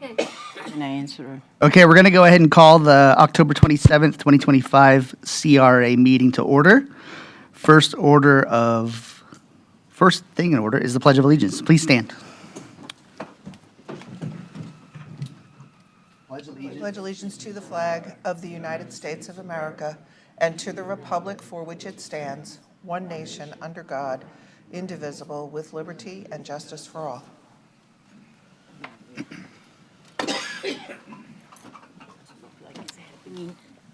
Okay. And I answer. Okay, we're going to go ahead and call the October 27th, 2025 CRA meeting to order. First thing in order is the Pledge of Allegiance. Please stand. Pledge allegiance to the flag of the United States of America and to the republic for which it stands, one nation, under God, indivisible, with liberty and justice for all.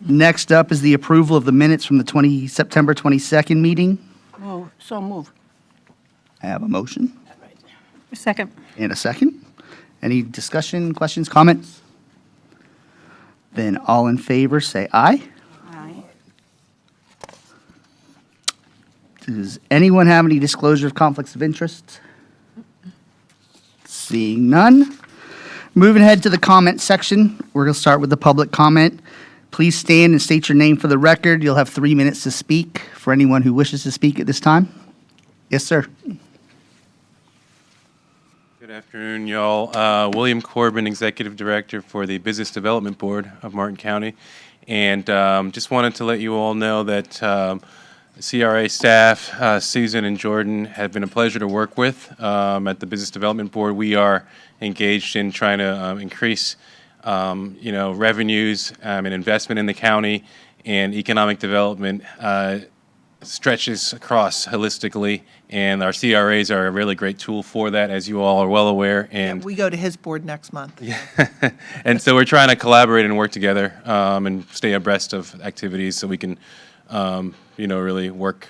Next up is the approval of the minutes from the September 22nd meeting. Oh, so move. I have a motion Second. and a second. Any discussion, questions, comments? Then all in favor, say aye. Aye. Does anyone have any disclosure of conflicts of interest? Seeing none. Moving ahead to the comment section, we're going to start with the public comment. Please stand and state your name for the record. You'll have 3 minutes to speak for anyone who wishes to speak at this time. Yes, sir. Good afternoon, y'all. William Corbin, Executive Director for the Business Development Board of Martin County. And just wanted to let you all know that CRA staff, Susan and Jordan, have been a pleasure to work with at the Business Development Board. We are engaged in trying to increase revenues and investment in the county, and economic development stretches across holistically, and our CRAs are a really great tool for that, as you all are well aware. And We go to his board next month. and so we're trying to collaborate and work together and stay abreast of activities so we can, really work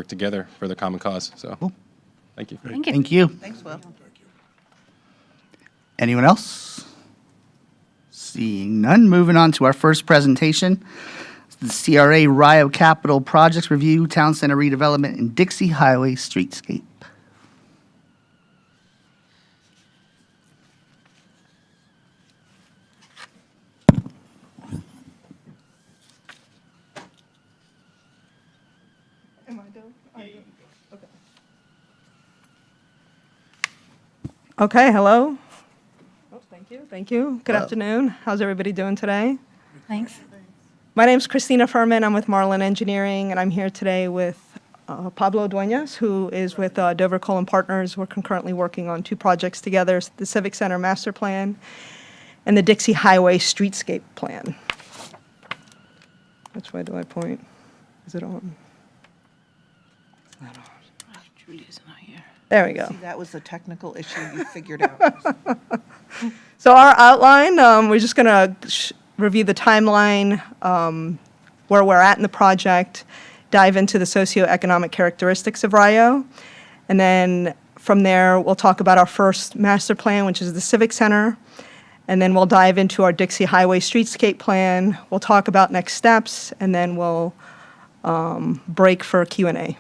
together for the common cause. So, thank you. Thank you. Thank you. Thanks, Will. Anyone else? Seeing none, moving on to our first presentation. The CRA Rio Capital Projects Review, Town Center Redevelopment, and Dixie Highway Streetscape. Okay, hello. Oh, thank you. Good Hello. afternoon. How's everybody doing today? Thanks. My name's Christina Furman. I'm with Marlin Engineering, and I'm here today with Pablo Duenas, who is with Dover Cole & Partners. We're concurrently working on 2 projects together, the Civic Center Master Plan and the Dixie Highway Streetscape Plan. Which way do I point? Is it on? It's not on. Julia's not here. There we go. See, that was the technical issue you figured out. So our outline, we're just going to review the timeline, where we're at in the project, dive into the socioeconomic characteristics of Rio, and then from there, we'll talk about our first master plan, which is the Civic Center, and then we'll dive into our Dixie Highway Streetscape Plan. We'll talk about next steps, and then we'll break for Q&A.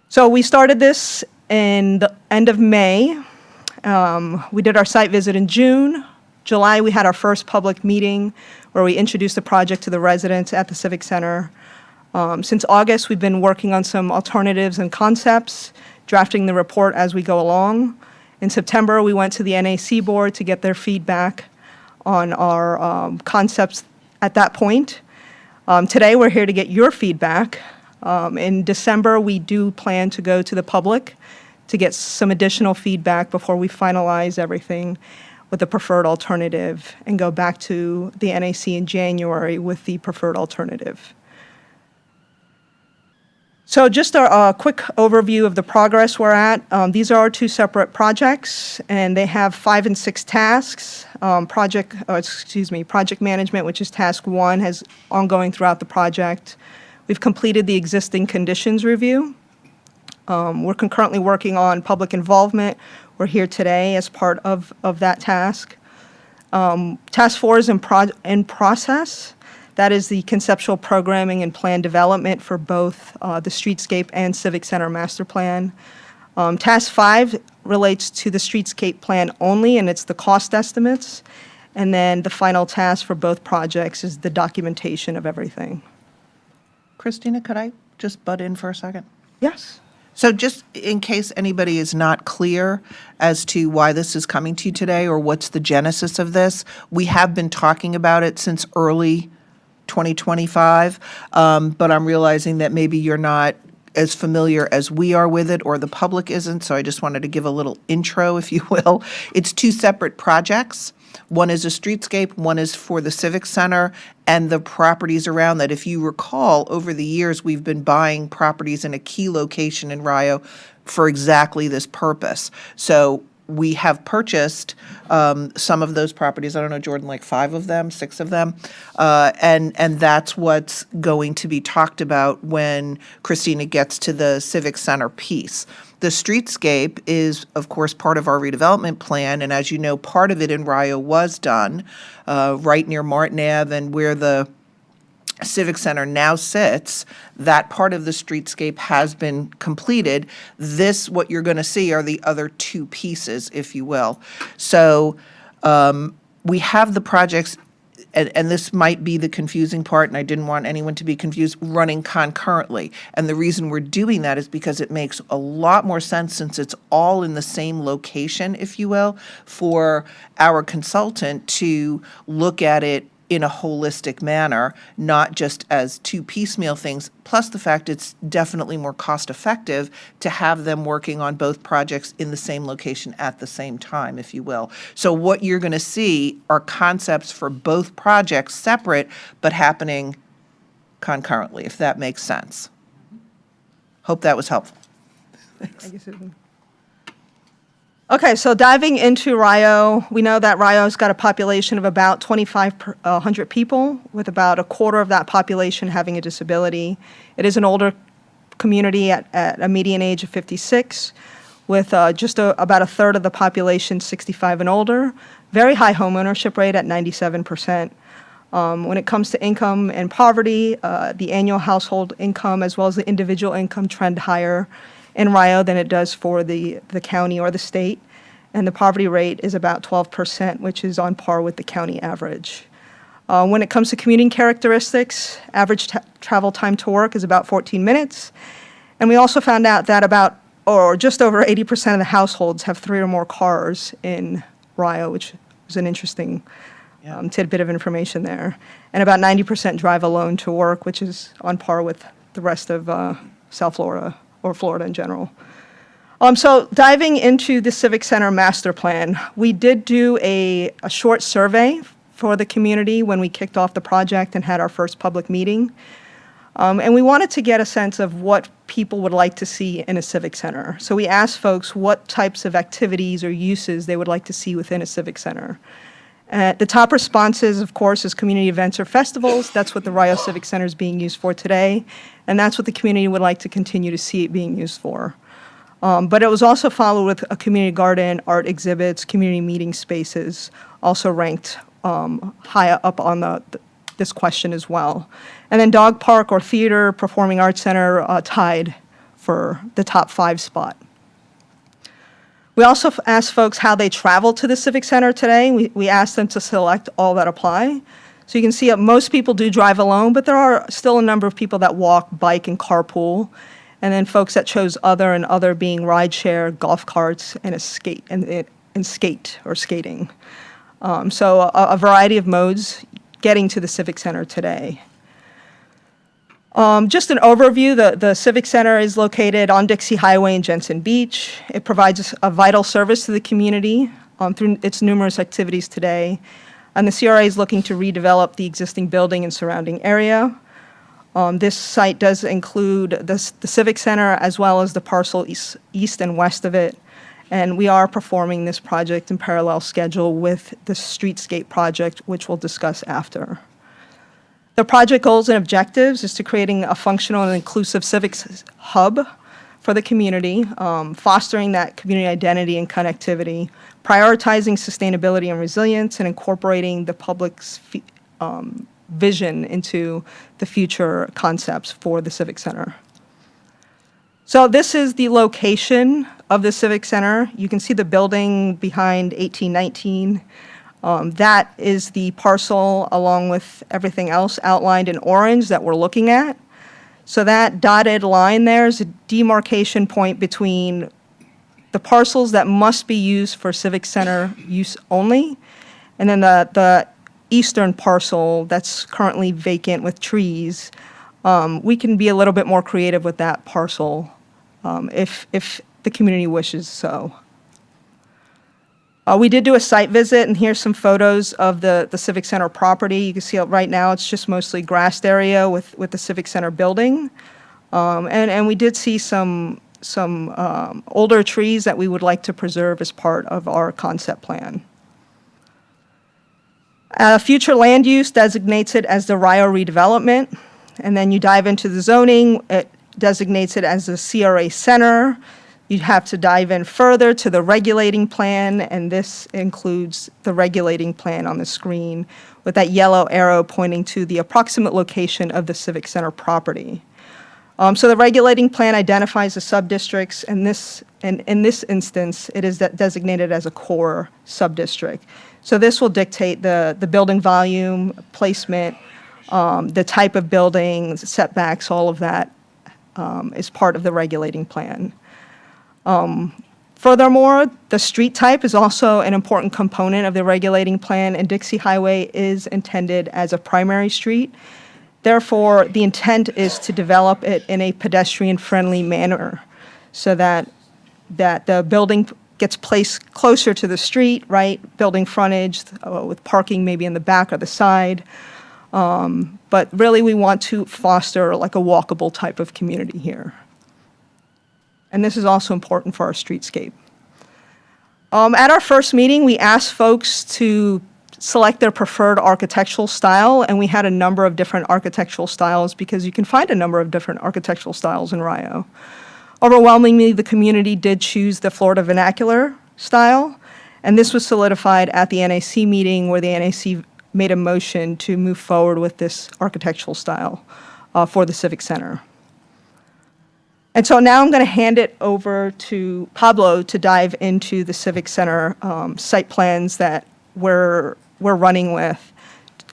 So we started this in the end of May. We did our site visit in June. July, we had our first public meeting where we introduced the project to the residents at the Civic Center. Since August, we've been working on some alternatives and concepts, drafting the report as we go along. In September, we went to the NAC board to get their feedback on our concepts at that point. Today, we're here to get your feedback. In December, we do plan to go to the public to get some additional feedback before we finalize everything with the preferred alternative and go back to the NAC in January with the preferred alternative. So just a quick overview of the progress we're at. These are our 2 separate projects, and they have 5 and 6 tasks. Project management, which is task 1, has ongoing throughout the project. We've completed the existing conditions review. We're concurrently working on public involvement. We're here today as part of that task. Task 4 is in process. That is the conceptual programming and plan development for both the Streetscape and Civic Center Master Plan. Task 5 relates to the Streetscape Plan only, and it's the cost estimates. And then the final task for both projects is the documentation of everything. Christina, could I just butt in for a second? Yes. So just in case anybody is not clear as to why this is coming to you today or what's the genesis of this, we have been talking about it since early 2025, but I'm realizing that maybe you're not as familiar as we are with it or the public isn't, so I just wanted to give a little intro, if you will. It's two separate projects. One is a streetscape, one is for the Civic Center and the properties around that. If you recall, over the years, we've been buying properties in a key location in Rio for exactly this purpose. So we have purchased some of those properties. I don't know, Jordan, like 5 of them, 6 of them. And that's what's going to be talked about when Christina gets to the Civic Center piece. The streetscape is, of course, part of our redevelopment plan, and as you know, part of it in Rio was done right near Martin Ave and where the Civic Center now sits. That part of the streetscape has been completed. This, what you're going to see, are the other 2 pieces, if you will. So we have the projects, and this might be the confusing part, and I didn't want anyone to be confused, running concurrently. And the reason we're doing that is because it makes a lot more sense, since it's all in the same location, if you will, for our consultant to look at it in a holistic manner, not just as 2 piecemeal things, plus the fact it's definitely more cost-effective to have them working on both projects in the same location at the same time, if you will. So what you're going to see are concepts for both projects separate, but happening concurrently, if that makes sense. Hope that was helpful. Okay, so diving into Rio, we know that Rio's got a population of about 2,500 people, with about a quarter of that population having a disability. It is an older community at a median age of 56, with about a third of the population 65 and older. Very high home ownership rate at 97%. When it comes to income and poverty, the annual household income as well as the individual income trend higher in Rio than it does for the county or the state. And the poverty rate is about 12%, which is on par with the county average. When it comes to commuting characteristics, average travel time to work is about 14 minutes. And we also found out that just over 80% of the households have 3 or more cars in Rio, which is an interesting tidbit of information there. And about 90% drive alone to work, which is on par with the rest of South Florida, or Florida in general. So diving into the Civic Center master plan, we did do a short survey for the community when we kicked off the project and had our first public meeting. And we wanted to get a sense of what people would like to see in a civic center. So we asked folks what types of activities or uses they would like to see within a civic center. The top responses, of course, is community events or festivals. That's what the Rio Civic Center is being used for today, and that's what the community would like to continue to see it being used for. But it was also followed with a community garden, art exhibits, community meeting spaces, also ranked high up on this question as well. And then dog park or theater, performing arts center tied for the top 5 spot. We also asked folks how they travel to the Civic Center today. We asked them to select all that apply. So you can see most people do drive alone, but there are still a number of people that walk, bike, and carpool. And then folks that chose other, and other being rideshare, golf carts, and skating. So a variety of modes getting to the Civic Center today. Just an overview, the Civic Center is located on Dixie Highway in Jensen Beach. It provides a vital service to the community through its numerous activities today. And the CRA is looking to redevelop the existing building and surrounding area. This site does include the Civic Center as well as the parcel east and west of it. And we are performing this project in parallel schedule with the streetscape project, which we'll discuss after. The project goals and objectives is to creating a functional and inclusive civics hub for the community, fostering that community identity and connectivity, prioritizing sustainability and resilience, and incorporating the public's vision into the future concepts for the Civic Center. So this is the location of the Civic Center. You can see the building behind 1819. That is the parcel along with everything else outlined in orange that we're looking at. So that dotted line there is a demarcation point between the parcels that must be used for Civic Center use only, and then the eastern parcel that's currently vacant with trees. We can be a little bit more creative with that parcel if the community wishes so. We did do a site visit, and here's some photos of the Civic Center property. You can see right now it's just mostly grassed area with the Civic Center building. And we did see some older trees that we would like to preserve as part of our concept plan. Future land use designates it as the Rio redevelopment, and then you dive into the zoning, it designates it as a CRA center. You'd have to dive in further to the regulating plan, and this includes the regulating plan on the screen with that yellow arrow pointing to the approximate location of the Civic Center property. So the regulating plan identifies the subdistricts, and in this instance, it is designated as a core subdistrict. So this will dictate the building volume, placement, the type of buildings, setbacks, all of that is part of the regulating plan. Furthermore, the street type is also an important component of the regulating plan, and Dixie Highway is intended as a primary street. Therefore, the intent is to develop it in a pedestrian-friendly manner so that the building gets placed closer to the street, right? Building frontage with parking maybe in the back or the side. But really, we want to foster like a walkable type of community here. And this is also important for our streetscape. At our first meeting, we asked folks to select their preferred architectural style, and we had a number of different architectural styles because you can find a number of different architectural styles in Rio. Overwhelmingly, the community did choose the Florida vernacular style, and this was solidified at the NAC meeting where the NAC made a motion to move forward with this architectural style for the Civic Center. And so now I'm going to hand it over to Pablo to dive into the Civic Center site plans that we're running with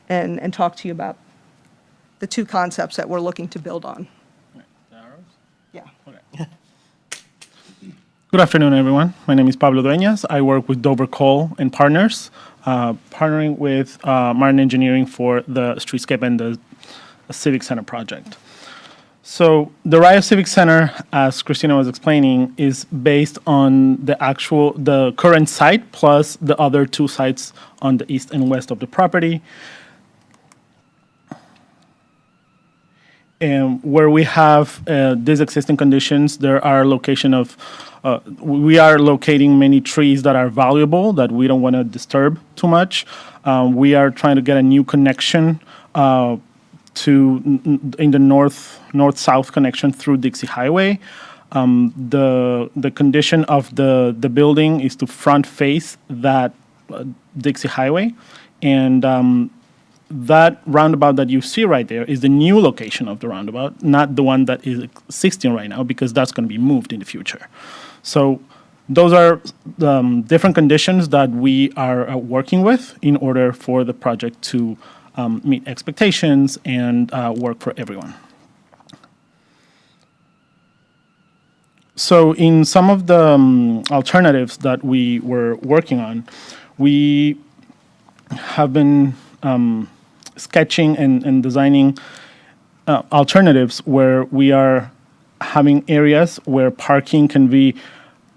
and talk to you about the two concepts that we're looking to build on. Yeah. Good afternoon, everyone. My name is Pablo Dueñas. I work with Dover Cole and Partners, partnering with Martin Engineering for the streetscape and the Civic Center project. So the Rio Civic Center, as Christina was explaining, is based on the current site plus the other two sites on the east and west of the property. And where we have these existing conditions, there are we are locating many trees that are valuable that we don't want to disturb too much. We are trying to get a new connection in the north-south connection through Dixie Highway. The condition of the building is to front face that Dixie Highway, and that roundabout that you see right there is the new location of the roundabout, not the one that is existing right now, because that's going to be moved in the future. So those are different conditions that we are working with in order for the project to meet expectations and work for everyone. So in some of the alternatives that we were working on, we have been sketching and designing alternatives where we are having areas where parking can be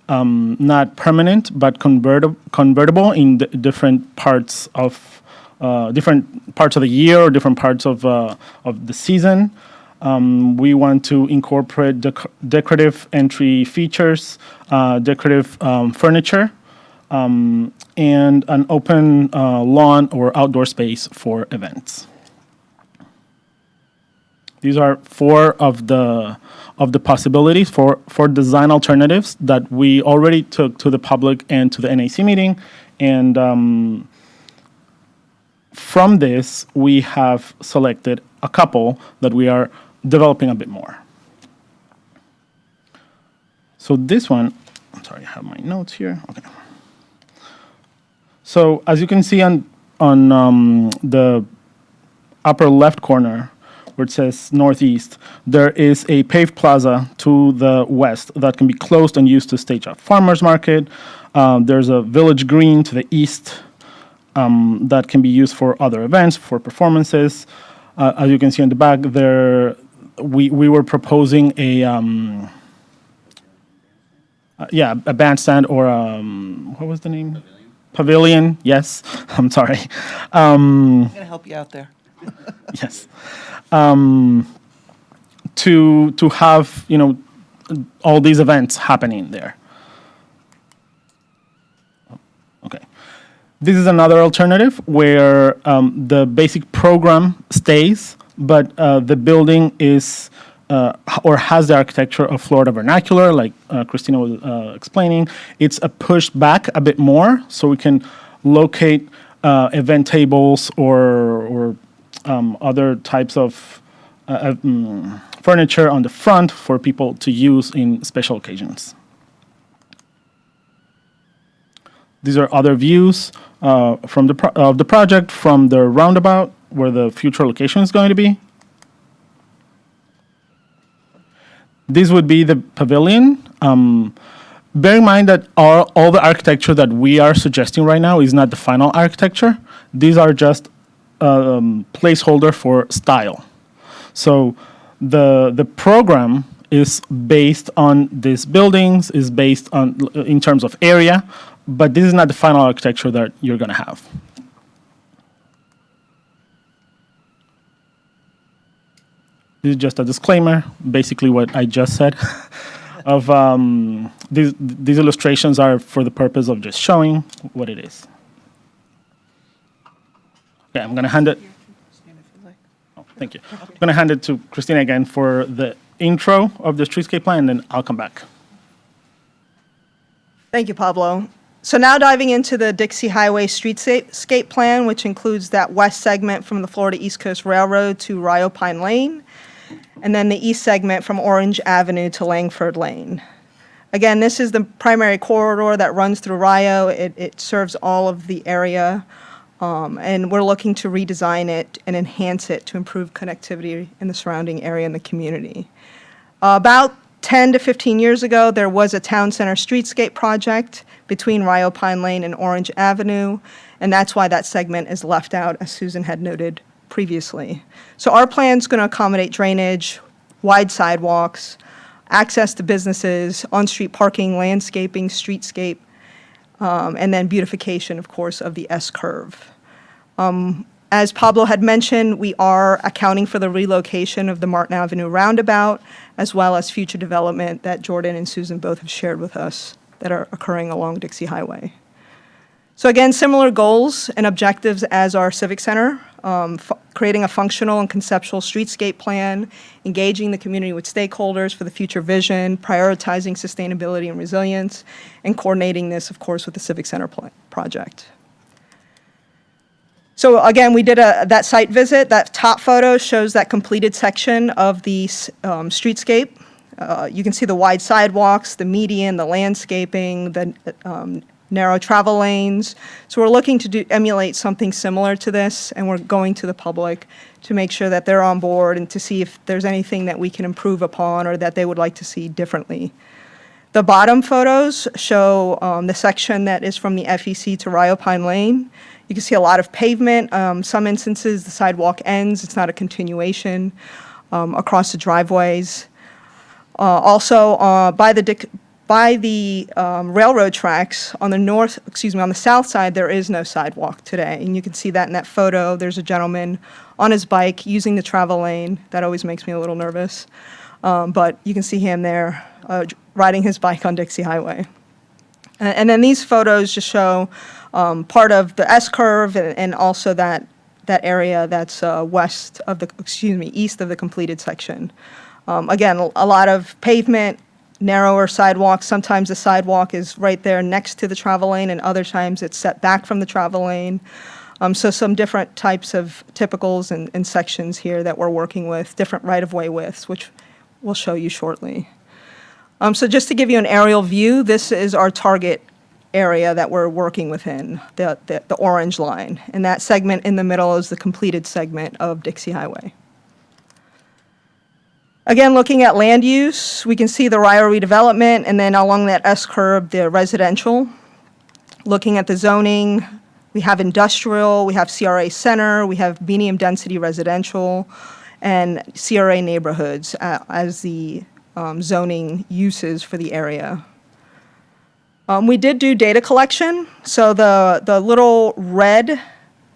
not permanent but convertible in different parts of the year or different parts of the season. We want to incorporate decorative entry features, decorative furniture, and an open lawn or outdoor space for events. These are four of the possibilities for design alternatives that we already took to the public and to the NAC meeting, and from this we have selected a couple that we are developing a bit more. So this one, I'm sorry, I have my notes here. Okay. So as you can see on the upper left corner, where it says northeast, there is a paved plaza to the west that can be closed and used to stage a farmer's market. There's a village green to the east that can be used for other events, for performances. As you can see in the back there, we were proposing a bandstand or what was the name? Pavilion. Yes, I'm sorry. I'm going to help you out there. Yes. To have all these events happening there. Okay. This is another alternative where the basic program stays, but the building is or has the architecture of Florida vernacular, like Christina was explaining. It's pushed back a bit more, so we can locate event tables or other types of furniture on the front for people to use in special occasions. These are other views from of the project from the roundabout where the future location is going to be. This would be the pavilion. Bear in mind that all the architecture that we are suggesting right now is not the final architecture. These are just placeholder for style. So the program is based on these buildings, is based on in terms of area, but this is not the final architecture that you're going to have. This is just a disclaimer, basically what I just said. Of these illustrations are for the purpose of just showing what it is. Okay, I'm going to hand it. Oh, thank you. I'm going to hand it to Christina again for the intro of the streetscape plan, and then I'll come back. Thank you, Pablo. So now diving into the Dixie Highway streetscape plan, which includes that west segment from the Florida East Coast Railroad to Rio Pine Lane, and then the east segment from Orange Avenue to Langford Lane. Again, this is the primary corridor that runs through Rio. It serves all of the area, and we're looking to redesign it and enhance it to improve connectivity in the surrounding area and the community. About 10 to 15 years ago, there was a town center streetscape project between Rio Pine Lane and Orange Avenue, and that's why that segment is left out, as Susan had noted previously. So our plan's going to accommodate drainage, wide sidewalks, access to businesses, on-street parking, landscaping, streetscape, and then beautification, of course, of the S-curve. As Pablo had mentioned, we are accounting for the relocation of the Martin Avenue roundabout, as well as future development that Jordan and Susan both have shared with us that are occurring along Dixie Highway. So again, similar goals and objectives as our Civic Center, creating a functional and conceptual streetscape plan, engaging the community with stakeholders for the future vision, prioritizing sustainability and resilience, and coordinating this, of course, with the Civic Center project. So again, we did that site visit. That top photo shows that completed section of the streetscape. You can see the wide sidewalks, the median, the landscaping, the narrow travel lanes. So we're looking to emulate something similar to this, and we're going to the public to make sure that they're on board and to see if there's anything that we can improve upon or that they would like to see differently. The bottom photos show the section that is from the FEC to Rio Pine Lane. You can see a lot of pavement. Some instances, the sidewalk ends. It's not a continuation across the driveways. Also, by the railroad tracks on the south side, there is no sidewalk today. And you can see that in that photo. There's a gentleman on his bike using the travel lane. That always makes me a little nervous. But you can see him there riding his bike on Dixie Highway. And then these photos just show part of the S-curve and also that area that's east of the completed section. Again, a lot of pavement, narrower sidewalks. Sometimes the sidewalk is right there next to the travel lane, and other times it's set back from the travel lane. So some different types of typicals and sections here that we're working with, different right-of-way widths, which we'll show you shortly. So just to give you an aerial view, this is our target area that we're working within, the orange line. And that segment in the middle is the completed segment of Dixie Highway. Again, looking at land use, we can see the Rio redevelopment, and then along that S-curve, the residential. Looking at the zoning, we have industrial, we have CRA center, we have medium-density residential, and CRA neighborhoods as the zoning uses for the area. We did do data collection, so the little red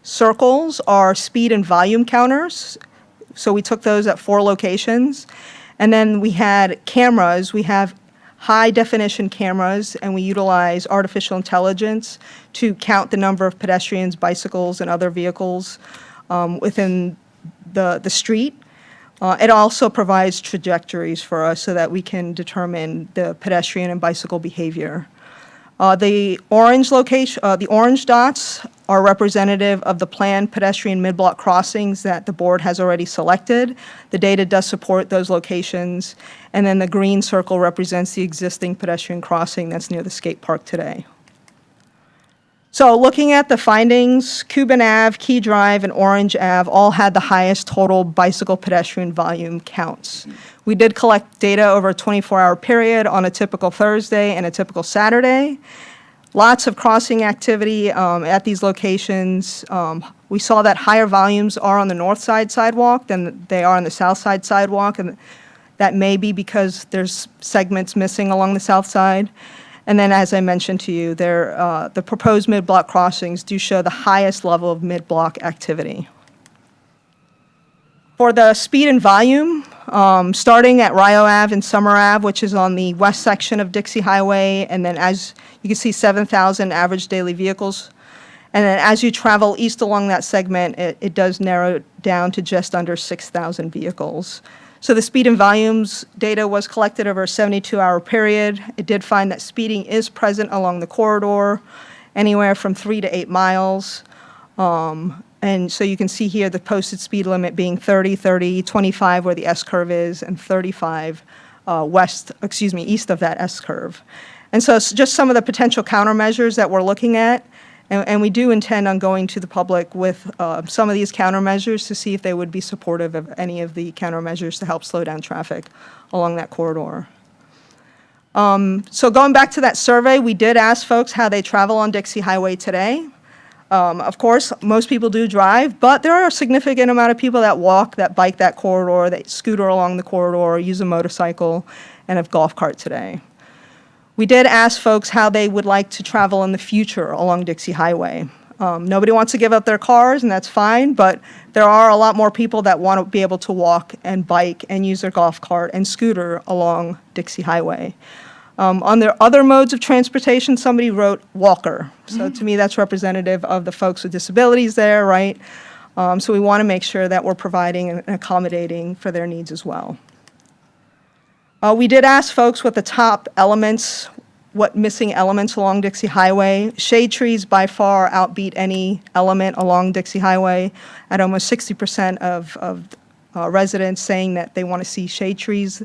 circles are speed and volume counters. So we took those at 4 locations. And then we had cameras. We have high-definition cameras, and we utilize artificial intelligence to count the number of pedestrians, bicycles, and other vehicles within the street. It also provides trajectories for us so that we can determine the pedestrian and bicycle behavior. The orange dots are representative of the planned pedestrian mid-block crossings that the board has already selected. The data does support those locations. And then the green circle represents the existing pedestrian crossing that's near the skate park today. So looking at the findings, Cuban Ave, Key Drive, and Orange Ave all had the highest total bicycle pedestrian volume counts. We did collect data over a 24-hour period on a typical Thursday and a typical Saturday. Lots of crossing activity at these locations. We saw that higher volumes are on the north side sidewalk than they are on the south side sidewalk, and that may be because there's segments missing along the south side. And then, as I mentioned to you, the proposed mid-block crossings do show the highest level of mid-block activity. For the speed and volume, starting at Rio Ave and Summer Ave, which is on the west section of Dixie Highway, and then as you can see, 7,000 average daily vehicles. And then as you travel east along that segment, it does narrow down to just under 6,000 vehicles. So the speed and volumes data was collected over a 72-hour period. It did find that speeding is present along the corridor, anywhere from 3 to 8 miles. And so you can see here the posted speed limit being 30, 30, 25 where the S-curve is, and 35 east of that S-curve. And so it's just some of the potential countermeasures that we're looking at. And we do intend on going to the public with some of these countermeasures to see if they would be supportive of any of the countermeasures to help slow down traffic along that corridor. So going back to that survey, we did ask folks how they travel on Dixie Highway today. Of course, most people do drive, but there are a significant amount of people that walk, that bike that corridor, that scooter along the corridor, use a motorcycle, and have golf cart today. We did ask folks how they would like to travel in the future along Dixie Highway. Nobody wants to give up their cars, and that's fine, but there are a lot more people that want to be able to walk and bike and use their golf cart and scooter along Dixie Highway. On their other modes of transportation, somebody wrote walker. So to me, that's representative of the folks with disabilities there, right? So we want to make sure that we're providing and accommodating for their needs as well. We did ask folks what the top elements, what missing elements along Dixie Highway. Shade trees by far outbeat any element along Dixie Highway at almost 60% of residents saying that they want to see shade trees.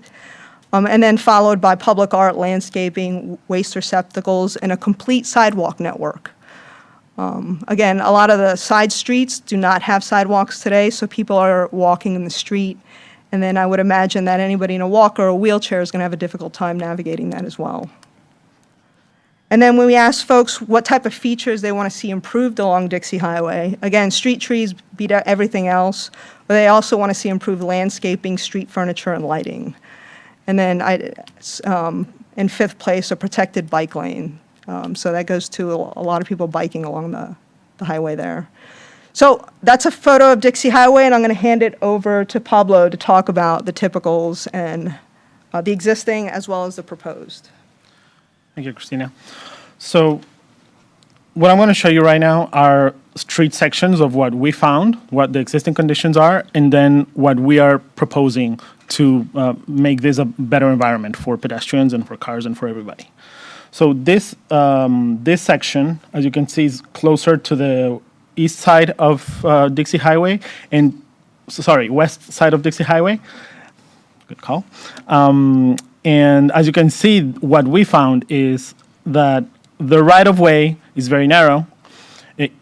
And then followed by public art, landscaping, waste receptacles, and a complete sidewalk network. Again, a lot of the side streets do not have sidewalks today, so people are walking in the street. And then I would imagine that anybody in a walker or a wheelchair is going to have a difficult time navigating that as well. And then when we asked folks what type of features they want to see improved along Dixie Highway, again, street trees beat out everything else, but they also want to see improved landscaping, street furniture, and lighting. And then in fifth place, a protected bike lane. So that goes to a lot of people biking along the highway there. So that's a photo of Dixie Highway, and I'm going to hand it over to Pablo to talk about the typicals and the existing as well as the proposed. Thank you, Christina. So what I'm going to show you right now are street sections of what we found, what the existing conditions are, and then what we are proposing to make this a better environment for pedestrians and for cars and for everybody. So this section, as you can see, is closer to the east side of Dixie Highway, west side of Dixie Highway. Good call. And as you can see, what we found is that the right-of-way is very narrow.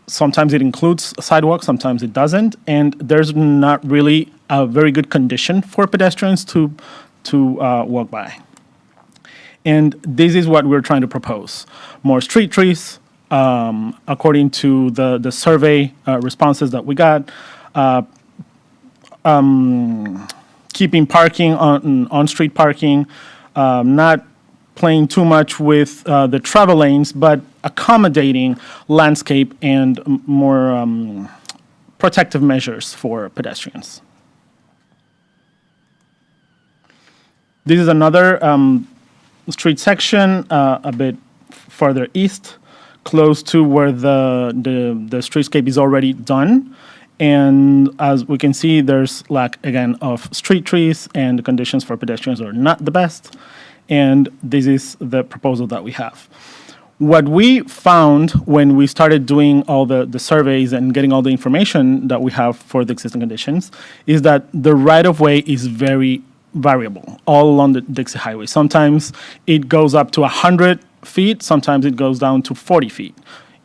Sometimes it includes sidewalks, sometimes it doesn't, and there's not really a very good condition for pedestrians to walk by. And this is what we're trying to propose. More street trees, according to the survey responses that we got. Keeping parking on-street parking, not playing too much with the travel lanes, but accommodating landscape and more protective measures for pedestrians. This is another street section a bit further east, close to where the streetscape is already done. And as we can see, there's lack, again, of street trees, and the conditions for pedestrians are not the best. And this is the proposal that we have. What we found when we started doing all the surveys and getting all the information that we have for the existing conditions is that the right-of-way is very variable all along the Dixie Highway. Sometimes it goes up to 100 feet, sometimes it goes down to 40 feet.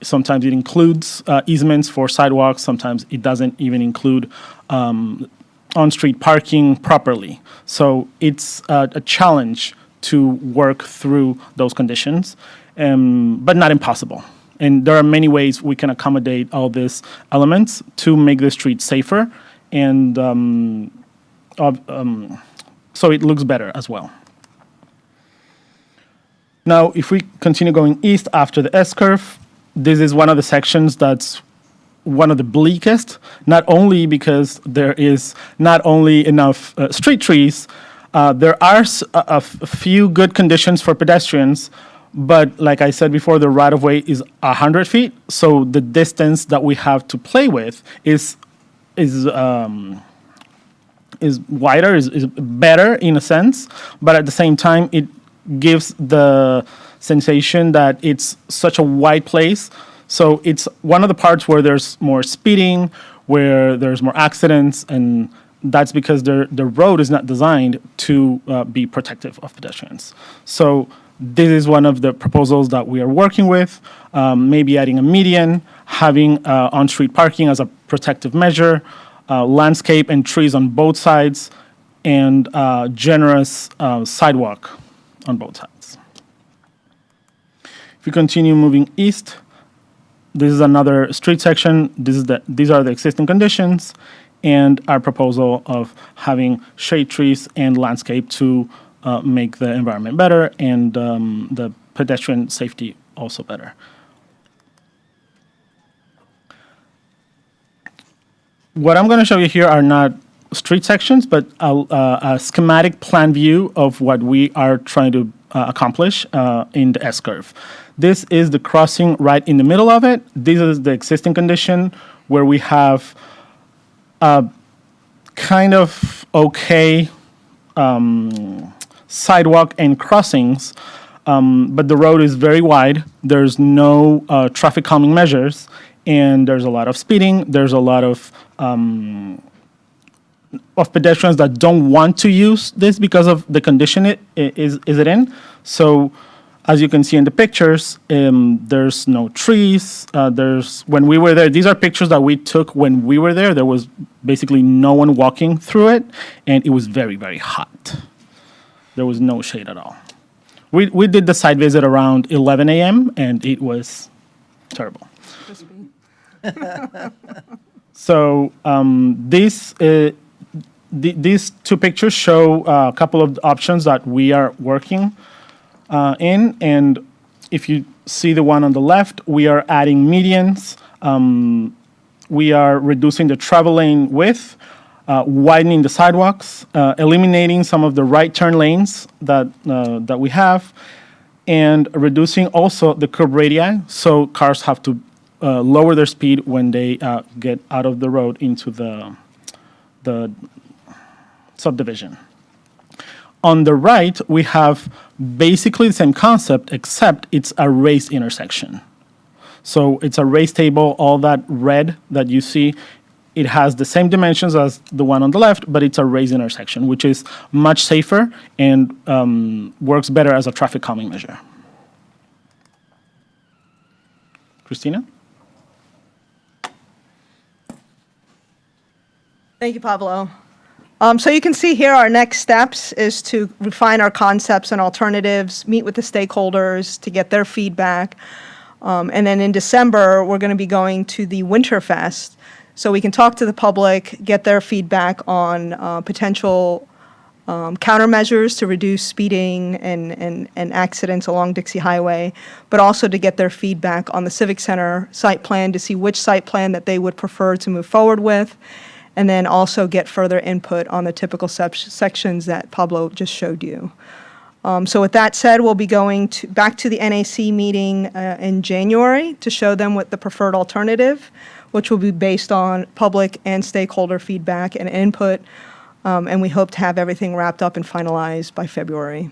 Sometimes it includes easements for sidewalks, sometimes it doesn't even include on-street parking properly. So it's a challenge to work through those conditions, but not impossible. And there are many ways we can accommodate all these elements to make the street safer, and so it looks better as well. Now, if we continue going east after the S-curve, this is one of the sections that's one of the bleakest, not only because there is not only enough street trees, there are a few good conditions for pedestrians, but like I said before, the right-of-way is 100 feet, so the distance that we have to play with is wider, is better in a sense, but at the same time, it gives the sensation that it's such a wide place. So it's one of the parts where there's more speeding, where there's more accidents, and that's because the road is not designed to be protective of pedestrians. So this is one of the proposals that we are working with, maybe adding a median, having on-street parking as a protective measure, landscape and trees on both sides, and generous sidewalk on both sides. If we continue moving east, this is another street section. These are the existing conditions, and our proposal of having shade trees and landscape to make the environment better and the pedestrian safety also better. What I'm going to show you here are not street sections, but a schematic plan view of what we are trying to accomplish in the S-curve. This is the crossing right in the middle of it. This is the existing condition where we have a kind of okay sidewalk and crossings, but the road is very wide. There's no traffic calming measures, and there's a lot of speeding. There's a lot of pedestrians that don't want to use this because of the condition it is in. So as you can see in the pictures, there's no trees. When we were there, these are pictures that we took when we were there. There was basically no one walking through it, and it was very, very hot. There was no shade at all. We did the site visit around 11 a.m., and it was terrible. So these two pictures show a couple of options that we are working in, and if you see the one on the left, we are adding medians. We are reducing the travel lane width, widening the sidewalks, eliminating some of the right turn lanes that we have, and reducing also the curb radii, so cars have to lower their speed when they get out of the road into the subdivision. On the right, we have basically the same concept, except it's a raised intersection. So it's a raised table, all that red that you see, it has the same dimensions as the one on the left, but it's a raised intersection, which is much safer and works better as a traffic calming measure. Christina? Thank you, Pablo. So you can see here, our next steps is to refine our concepts and alternatives, meet with the stakeholders to get their feedback. And then in December, we're going to be going to the Winterfest, so we can talk to the public, get their feedback on potential countermeasures to reduce speeding and accidents along Dixie Highway, but also to get their feedback on the Civic Center site plan to see which site plan that they would prefer to move forward with, and then also get further input on the typical sections that Pablo just showed you. So with that said, we'll be going back to the NAC meeting in January to show them what the preferred alternative, which will be based on public and stakeholder feedback and input, and we hope to have everything wrapped up and finalized by February.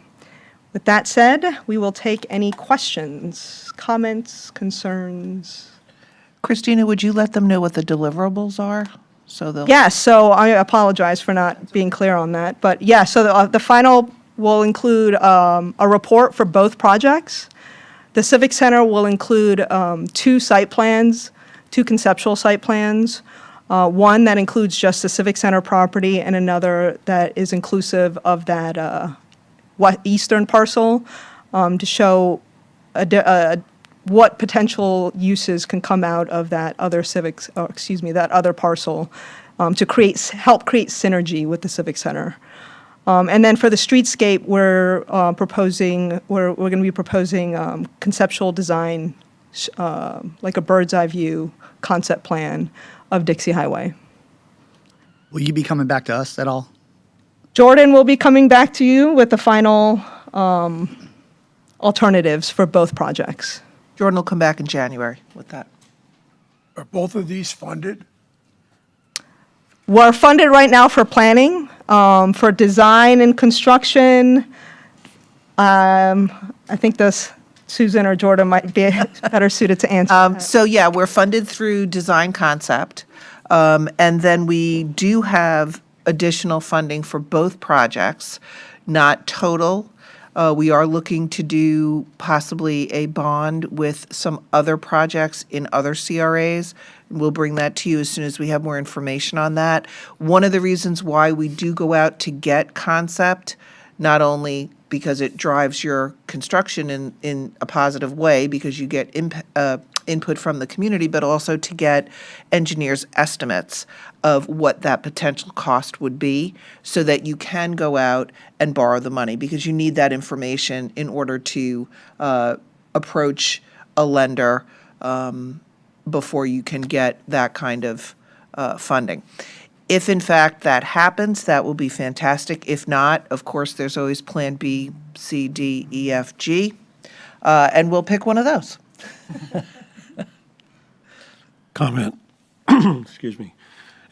With that said, we will take any questions, comments, concerns. Christina, would you let them know what the deliverables are? So they'll. Yes, so I apologize for not being clear on that, but yeah, so the final will include a report for both projects. The Civic Center will include 2 site plans, 2 conceptual site plans, one that includes just the Civic Center property and another that is inclusive of that eastern parcel to show what potential uses can come out of that other that other parcel to help create synergy with the Civic Center. And then for the streetscape, we're going to be proposing conceptual design, like a bird's eye view concept plan of Dixie Highway. Will you be coming back to us at all? Jordan will be coming back to you with the final alternatives for both projects. Jordan will come back in January with that. Are both of these funded? We're funded right now for planning, for design and construction. I think Susan or Jordan might be better suited to answer that. So yeah, we're funded through design concept. And then we do have additional funding for both projects, not total. We are looking to do possibly a bond with some other projects in other CRAs. We'll bring that to you as soon as we have more information on that. One of the reasons why we do go out to get concept, not only because it drives your construction in a positive way, because you get input from the community, but also to get engineers' estimates of what that potential cost would be so that you can go out and borrow the money, because you need that information in order to approach a lender before you can get that kind of funding. If in fact that happens, that will be fantastic. If not, of course, there's always Plan B, C, D, E, F, G, and we'll pick one of those. Comment. Excuse me.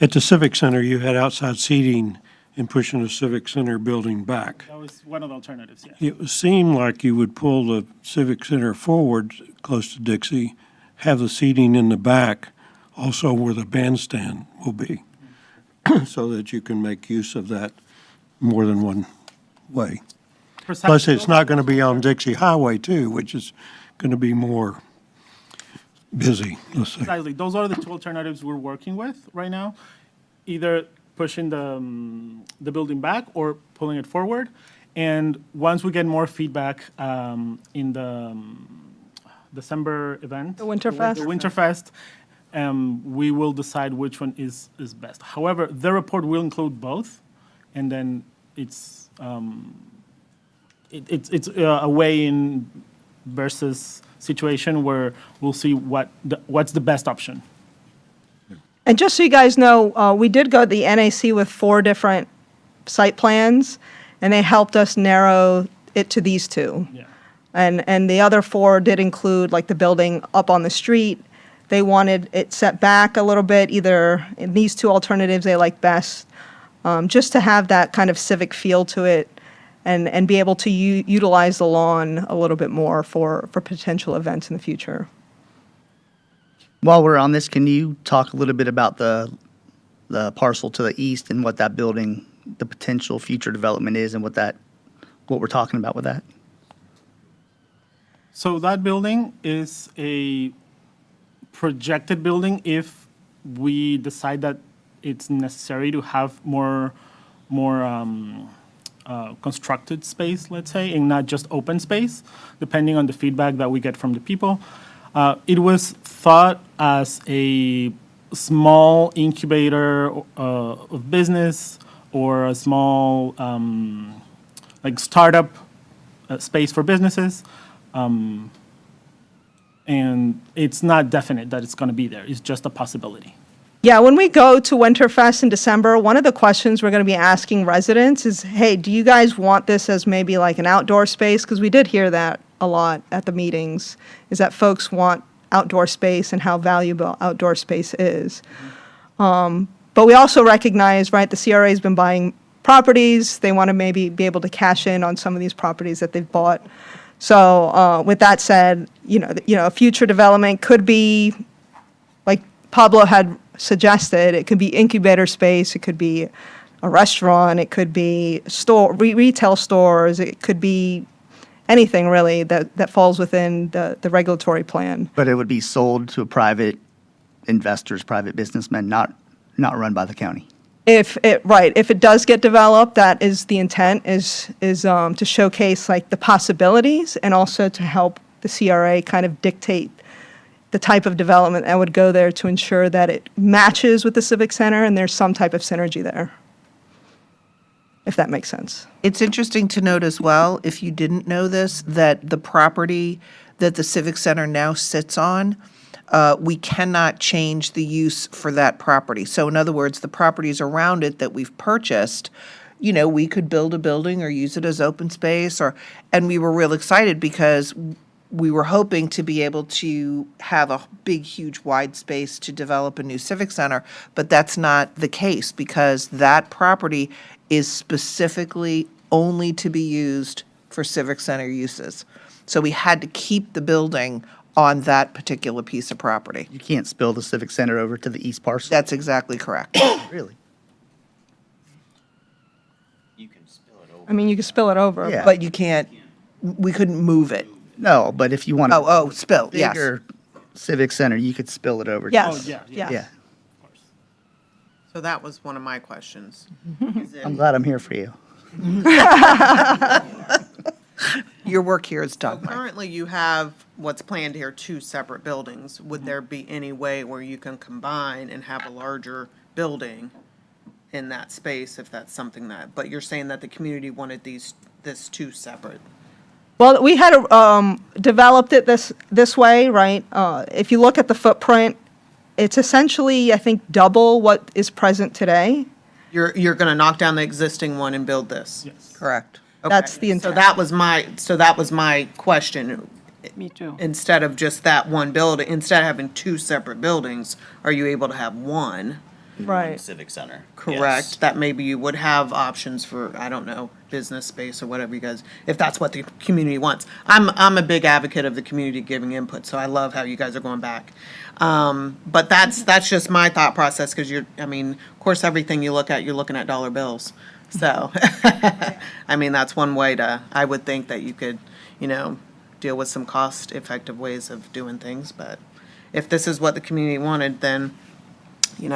At the Civic Center, you had outside seating and pushing the Civic Center building back. That was one of the alternatives, yeah. It seemed like you would pull the Civic Center forward close to Dixie, have the seating in the back, also where the bandstand will be, so that you can make use of that more than one way. Plus, it's not going to be on Dixie Highway too, which is going to be more busy, let's say. Precisely. Those are the 2 alternatives we're working with right now. Either pushing the building back or pulling it forward. And once we get more feedback in the December event. The Winterfest? The Winterfest, we will decide which one is best. However, the report will include both, and then it's a weigh-in versus situation where we'll see what's the best option. And just so you guys know, we did go to the NAC with 4 different site plans, and they helped us narrow it to these 2. Yeah. And the other 4 did include, like, the building up on the street. They wanted it set back a little bit, either in these 2 alternatives they like best, just to have that kind of civic feel to it and be able to utilize the lawn a little bit more for potential events in the future. While we're on this, can you talk a little bit about the parcel to the east and what that building, the potential future development is, and what we're talking about with that? So that building is a projected building if we decide that it's necessary to have more more constructed space, let's say, and not just open space, depending on the feedback that we get from the people. It was thought as a small incubator of business or a small like startup space for businesses. And it's not definite that it's going to be there. It's just a possibility. Yeah, when we go to Winterfest in December, one of the questions we're going to be asking residents is, hey, do you guys want this as maybe like an outdoor space? Because we did hear that a lot at the meetings, is that folks want outdoor space and how valuable outdoor space is. But we also recognize, right, the CRA has been buying properties. They want to maybe be able to cash in on some of these properties that they've bought. So with that said, a future development could be, like Pablo had suggested, it could be incubator space, it could be a restaurant, it could be retail stores, it could be anything really that falls within the regulatory plan. But it would be sold to private investors, private businessmen, not run by the county. If it does get developed, that is the intent, is to showcase like the possibilities and also to help the CRA kind of dictate the type of development that would go there to ensure that it matches with the Civic Center and there's some type of synergy there, if that makes sense. It's interesting to note as well, if you didn't know this, that the property that the Civic Center now sits on, we cannot change the use for that property. So in other words, the properties around it that we've purchased, we could build a building or use it as open space, and we were real excited because we were hoping to be able to have a big, huge, wide space to develop a new civic center, but that's not the case because that property is specifically only to be used for civic center uses. So we had to keep the building on that particular piece of property. You can't spill the civic center over to the east parcel. That's exactly correct. Really? I mean, you could spill it over. Yeah. But you can't, we couldn't move it. No, but if you want a Spill, yes. bigger civic center, you could spill it over. Yes. Oh, yeah. Yeah. So that was one of my questions. Is it- I'm glad I'm here for you. Your work here is done. Mike. Currently, you have what's planned here, 2 separate buildings. Would there be any way where you can combine and have a larger building in that space if that's something but you're saying that the community wanted this 2 separate? Well, we had developed it this way, right? If you look at the footprint, it's essentially, I think, double what is present today. You're going to knock down the existing one and build this? Yes. Correct. Okay. That's the So intent. that was my question. Me too. Instead of just that one building, instead of having 2 separate buildings, are you able to have one? Right. Civic Center. Correct. Yes. That maybe you would have options for, I don't know, business space or whatever you guys, if that's what the community wants. I'm a big advocate of the community giving input, so I love how you guys are going back. But that's just my thought process, because of course, everything you look at, you're looking at dollar bills. So, that's one way I would think that you could, deal with some cost-effective ways of doing things. But if this is what the community wanted, then,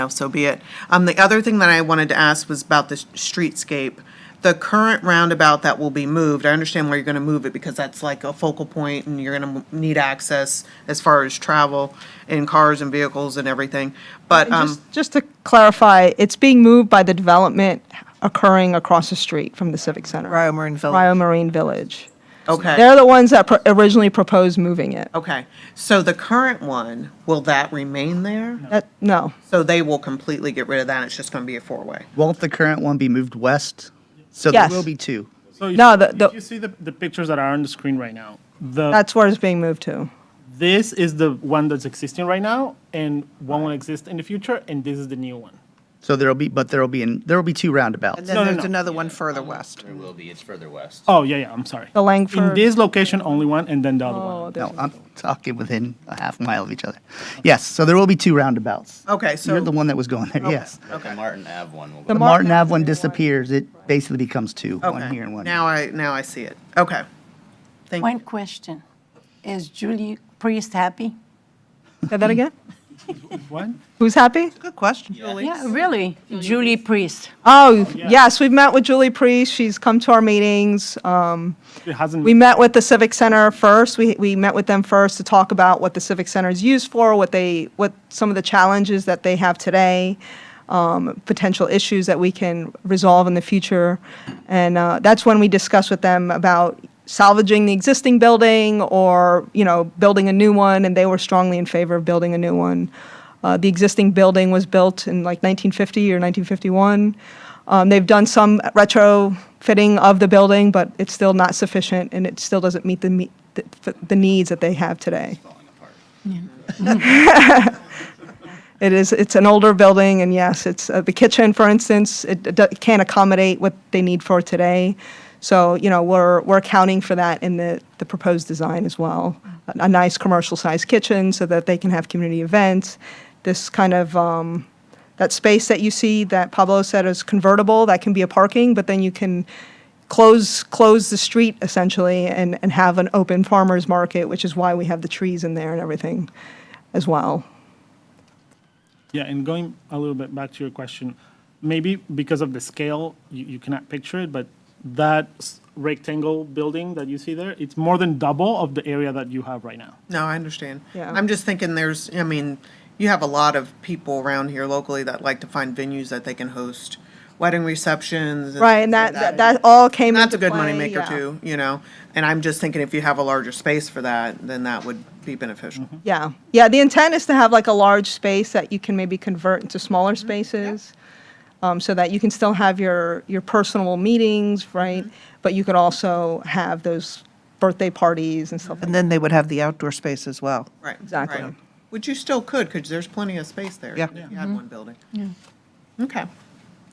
so be it. The other thing that I wanted to ask was about the streetscape. The current roundabout that will be moved, I understand where you're going to move it because that's like a focal point and you're going to need access as far as travel in cars and vehicles and everything. But, Just to clarify, it's being moved by the development occurring across the street from the Civic Center. Rio Marine Village. Rio Marine Village. okay. They're the ones that originally proposed moving it. Okay, so the current one, will that remain there? No. So they will completely get rid of that, it's just gonna be a 4-way? Won't the current one be moved west? So Yes. there will be 2. So if, No, if you see the pictures that are on the screen right now, That's where it's being moved to. this is the one that's existing right now, and one will exist in the future, and this is the new one. So there will be 2 roundabouts. And then No, no, there's no. another one further west. There will be, it's further west. Oh, yeah, I'm sorry. The Langford. In this location, only one, and then the other Oh, one. there's No, I'm talking within a half mile of each other. Yes, so there will be 2 roundabouts. Okay, so. You're the one that was going there, yes. But the Martin Ave one will The go. Martin Ave one disappears. It basically becomes 2, one Okay, here and one. now I see it, okay. Thank One you. question. Is Julie Priest happy? Say that again? What? Who's happy? Good question, Julie. Yeah, really. Julie Priest. Oh, yes, we've met with Julie Priest. She's come to our meetings. It hasn't. We met with the Civic Center first. We met with them first to talk about what the Civic Center is used for, what some of the challenges that they have today, potential issues that we can resolve in the future. And that's when we discussed with them about salvaging the existing building or, building a new one, and they were strongly in favor of building a new one. The existing building was built in like 1950 or 1951. They've done some retrofitting of the building, but it's still not sufficient, and it still doesn't meet the needs that they have today. It's an older building, and yes, it's the kitchen, for instance, it can't accommodate what they need for today. So, we're accounting for that in the proposed design as well. A nice commercial-sized kitchen so that they can have community events. This kind of, that space that you see that Pablo said is convertible, that can be a parking, but then you can close the street essentially and have an open farmer's market, which is why we have the trees in there and everything as well. Yeah, and going a little bit back to your question, maybe because of the scale, you cannot picture it, but that rectangle building that you see there, it's more than double of the area that you have right now. No, I understand. Yeah. I'm just thinking you have a lot of people around here locally that like to find venues that they can host wedding receptions. Right, and things like that all came That's into a good play, moneymaker yeah. too, And I'm just thinking if you have a larger space for that, then that would be beneficial. Yeah, the intent is to have like a large space that you can maybe convert into smaller spaces, so that you can still have your personal meetings, right? But you could also have those birthday parties and stuff like And then they would have the outdoor space as well. Right. Exactly. right. Which you still could, because there's plenty of space there. Yeah. If you had one building. Okay,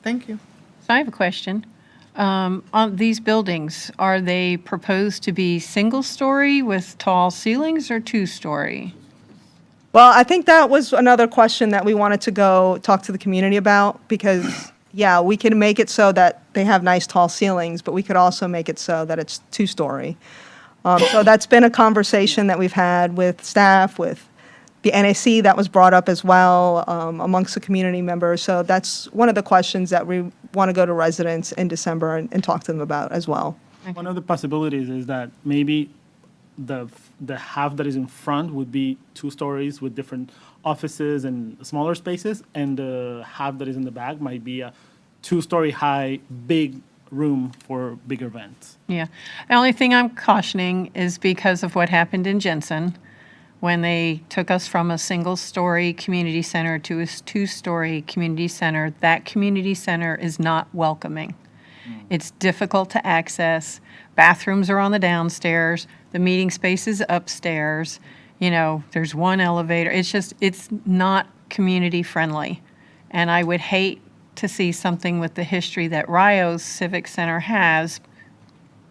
thank you. So I have a question. On these buildings, are they proposed to be single-story with tall ceilings or two-story? Well, I think that was another question that we wanted to go talk to the community about, because, we can make it so that they have nice tall ceilings, but we could also make it so that it's two-story. So that's been a conversation that we've had with staff, with the NAC that was brought up as well, amongst the community members. So that's one of the questions that we want to go to residents in December and talk to them about as well. One of the possibilities is that maybe the half that is in front would be 2 stories with different offices and smaller spaces, and the half that is in the back might be a 2-story high, big room for big events. Yeah. The only thing I'm cautioning is because of what happened in Jensen, when they took us from a single-story community center to a two-story community center. That community center is not welcoming. It's difficult to access. Bathrooms are on the downstairs. The meeting space is upstairs. There's one elevator. It's not community-friendly. And I would hate to see something with the history that Rio's Civic Center has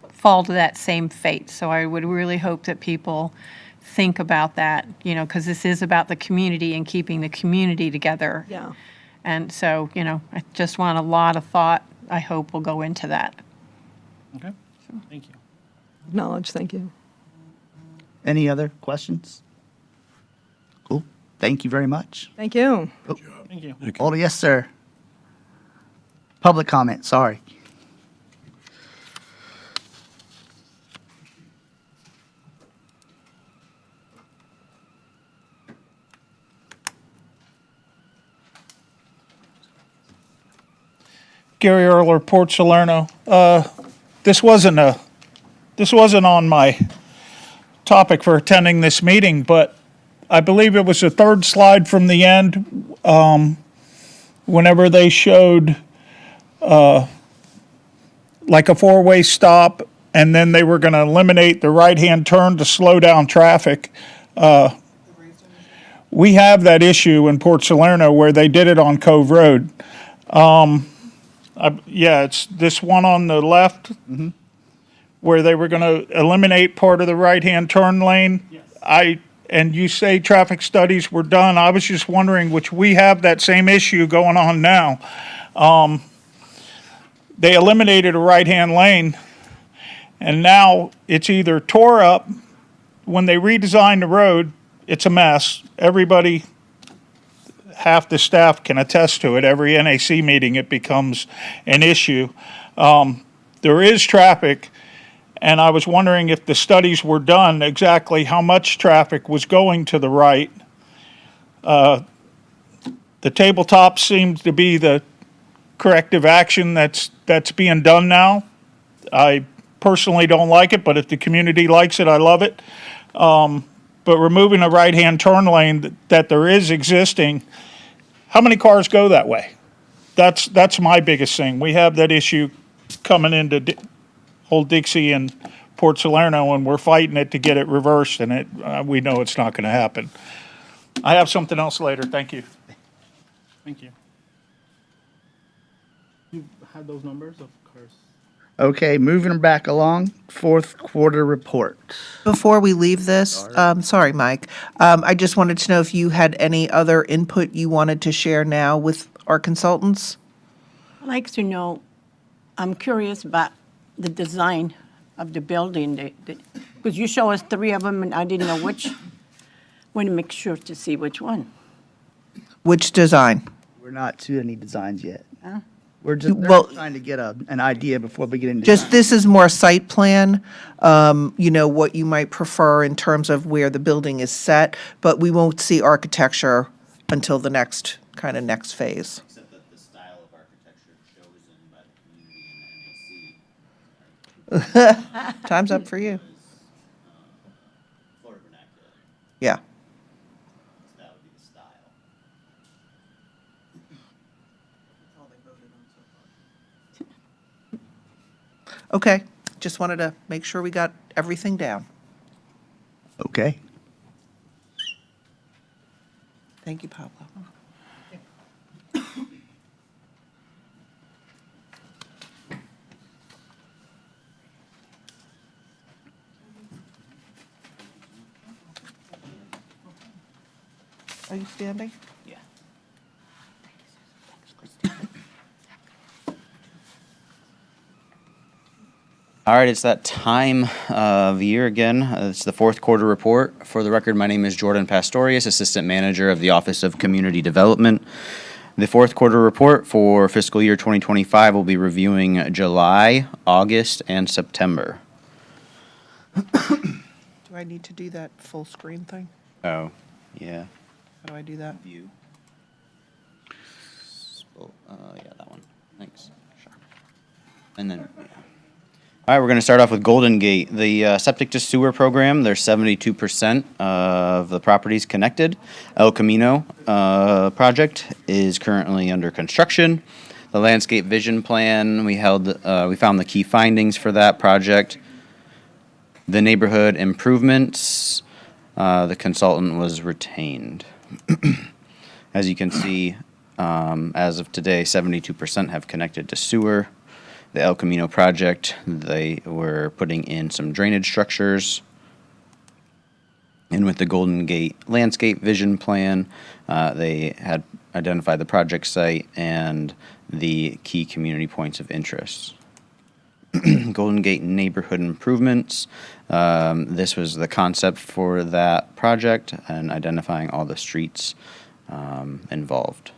fall to that same fate. So I would really hope that people think about that, because this is about the community and keeping the community together. Yeah. And so, I just want a lot of thought, I hope, will go into that. Okay? Thank you. Acknowledge, thank you. Any other questions? Cool. Thank you very much. Thank you. Thank you. Oh, yes, sir. Public comment, sorry. Gary Erler, Port Salerno. This wasn't on my topic for attending this meeting, but I believe it was the third slide from the end, whenever they showed like a four-way stop, and then they were going to eliminate the right-hand turn to slow down traffic. We have that issue in Port Salerno where they did it on Cove Road. It's this one on the left, where they were going to eliminate part of the right-hand turn lane. Yes. And you say traffic studies were done. I was just wondering, which we have that same issue going on now. They eliminated a right-hand lane, and now it's either tore up. When they redesigned the road, it's a mess. Everybody half the staff can attest to it. Every NAC meeting, it becomes an issue. There is traffic, and I was wondering if the studies were done, exactly how much traffic was going to the right. The tabletop seems to be the corrective action that's being done now. I personally don't like it, but if the community likes it, I love it. But removing a right-hand turn lane that there is existing, how many cars go that way? That's my biggest thing. We have that issue coming into Old Dixie and Port Salerno, and we're fighting it to get it reversed, and we know it's not going to happen. I have something else later. Thank you. Thank you. You had those numbers of cars? Okay, moving back along, fourth quarter report. Before we leave this, sorry, Mike, I just wanted to know if you had any other input you wanted to share now with our consultants? I'd like to know, I'm curious about the design of the building, because you show us three of them, and I didn't know which. Want to make sure to see which one. Which design? We're not to any designs yet. Huh? We're just Well- trying to get an idea before we get into. Just, this is more site plan, what you might prefer in terms of where the building is set, but we won't see architecture until the next phase. Except that the style of architecture chosen by the community and the NAC Time's up for you. is Florida vernacular. Yeah. So that would be the style. Okay, just wanted to make sure we got everything down. Okay. Thank you, Pablo. Are you standing? Yeah. All right, it's that time of year again. It's the fourth quarter report. For the record, my name is Jordan Pastorius, Assistant Manager of the Office of Community Development. The fourth quarter report for fiscal year 2025 will be reviewing July, August, and September. Do I need to do that full screen thing? Oh, yeah. How do I do that? View. Yeah, that one. Thanks. Sure. And then, yeah. All right, we're going to start off with Golden Gate. The septic to sewer program, there's 72% of the properties connected. El Camino project is currently under construction. The landscape vision plan, we found the key findings for that project. The neighborhood improvements, the consultant was retained. As you can see, as of today, 72% have connected to sewer. The El Camino project, they were putting in some drainage structures. And with the Golden Gate landscape vision plan, they had identified the project site and the key community points of interest. Golden Gate neighborhood improvements. This was the concept for that project and identifying all the streets involved.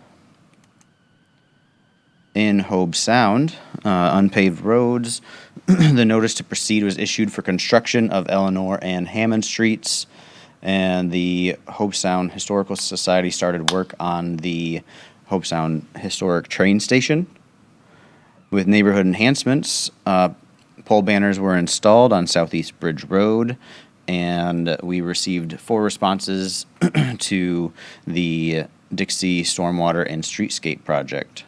In Hobe Sound, unpaved roads, the notice to proceed was issued for construction of Eleanor and Hammond Streets, and the Hobe Sound Historical Society started work on the Hobe Sound Historic Train Station. With neighborhood enhancements, pole banners were installed on Southeast Bridge Road, and we received 4 responses to the Dixie Stormwater and Streetscape project.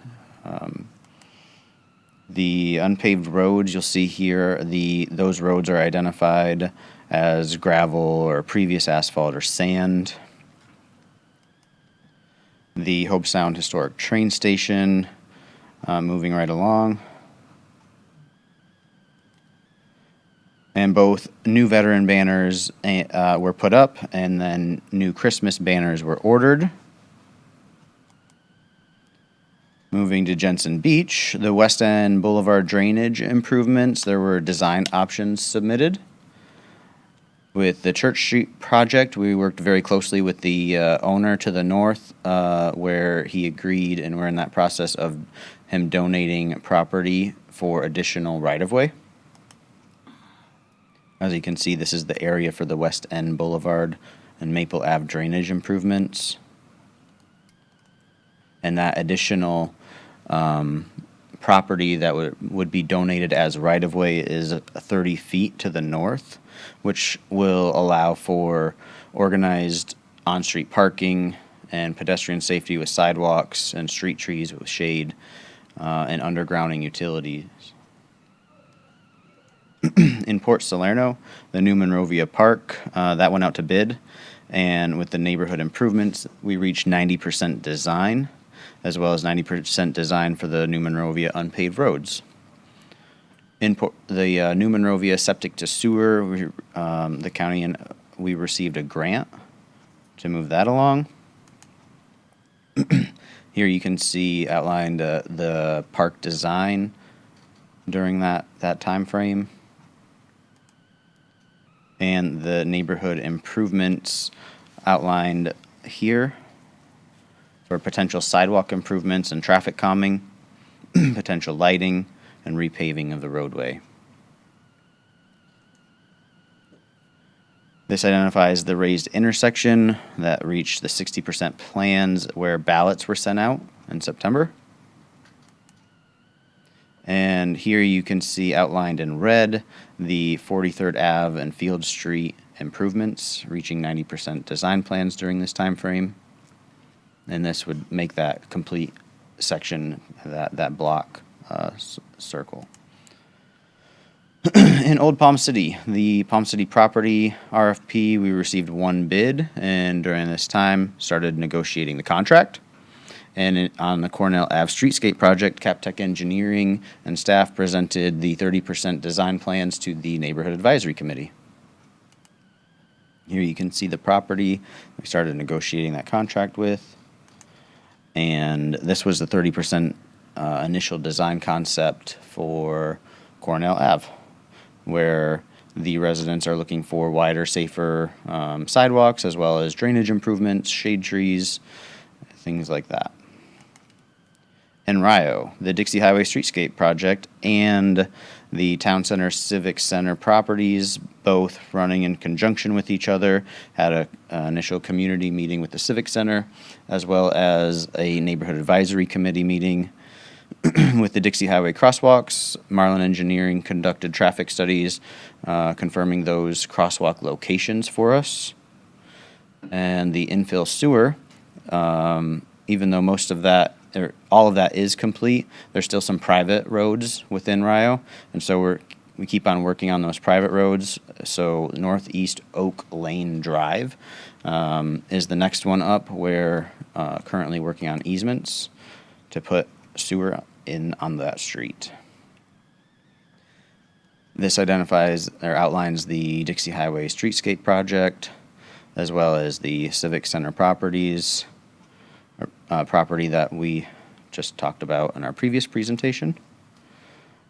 The unpaved roads, you'll see here, those roads are identified as gravel or previous asphalt or sand. The Hobe Sound Historic Train Station, moving right along. And both new veteran banners were put up, and then new Christmas banners were ordered. Moving to Jensen Beach, the West End Boulevard drainage improvements, there were design options submitted. With the Church Street project, we worked very closely with the owner to the north, where he agreed, and we're in that process of him donating property for additional right-of-way. As you can see, this is the area for the West End Boulevard and Maple Ave drainage improvements. And that additional property that would be donated as right-of-way is 30 feet to the north, which will allow for organized on-street parking and pedestrian safety with sidewalks and street trees with shade and undergrounding utilities. In Port Salerno, the New Monrovia Park, that went out to bid, and with the neighborhood improvements, we reached 90% design, as well as 90% design for the New Monrovia unpaved roads. In the New Monrovia septic to sewer, the county and we received a grant to move that along. Here you can see outlined the park design during that time frame, and the neighborhood improvements outlined here for potential sidewalk improvements and traffic calming, potential lighting, and repaving of the roadway. This identifies the raised intersection that reached the 60% plans where ballots were sent out in September. And here you can see outlined in red the 43rd Ave and Field Street improvements reaching 90% design plans during this time frame. And this would make that complete section, that block circle. In Old Palm City, the Palm City property RFP, we received one bid, and during this time started negotiating the contract. And on the Cornell Ave Streetscape project, CapTech Engineering and staff presented the 30% design plans to the Neighborhood Advisory Committee. Here you can see the property we started negotiating that contract with. And this was the 30% initial design concept for Cornell Ave, where the residents are looking for wider, safer sidewalks, as well as drainage improvements, shade trees, things like that. In Rio, the Dixie Highway Streetscape project and the Town Center Civic Center properties, both running in conjunction with each other, had an initial community meeting with the Civic Center, as well as a Neighborhood Advisory Committee meeting with the Dixie Highway crosswalks. Marlin Engineering conducted traffic studies confirming those crosswalk locations for us. And the infill sewer, even though most of that, or all of that is complete, there's still some private roads within Rio, and so we keep on working on those private roads. So Northeast Oak Lane Drive is the next one up. We're currently working on easements to put sewer in on that street. This identifies or outlines the Dixie Highway Streetscape project, as well as the Civic Center properties, property that we just talked about in our previous presentation.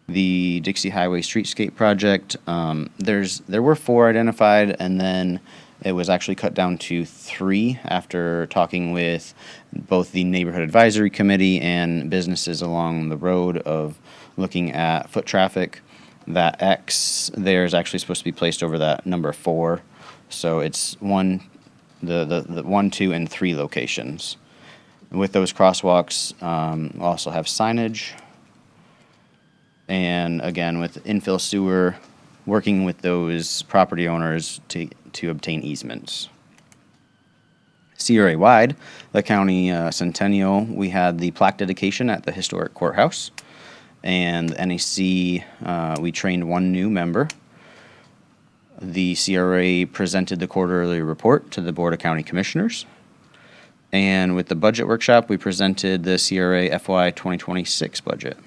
The Dixie Highway Streetscape project, there were 4 identified, and then it was actually cut down to 3 after talking with both the Neighborhood Advisory Committee and businesses along the road of looking at foot traffic. That X there is actually supposed to be placed over that number 4. So it's the 1, 2, and 3 locations. With those crosswalks, we'll also have signage. And again, with infill sewer, working with those property owners to obtain easements. CRA-wide, the county centennial, we had the plaque dedication at the historic courthouse. And NAC, we trained 1 new member. The CRA presented the quarterly report to the Board of County Commissioners. And with the budget workshop, we presented the CRA FY 2026 budget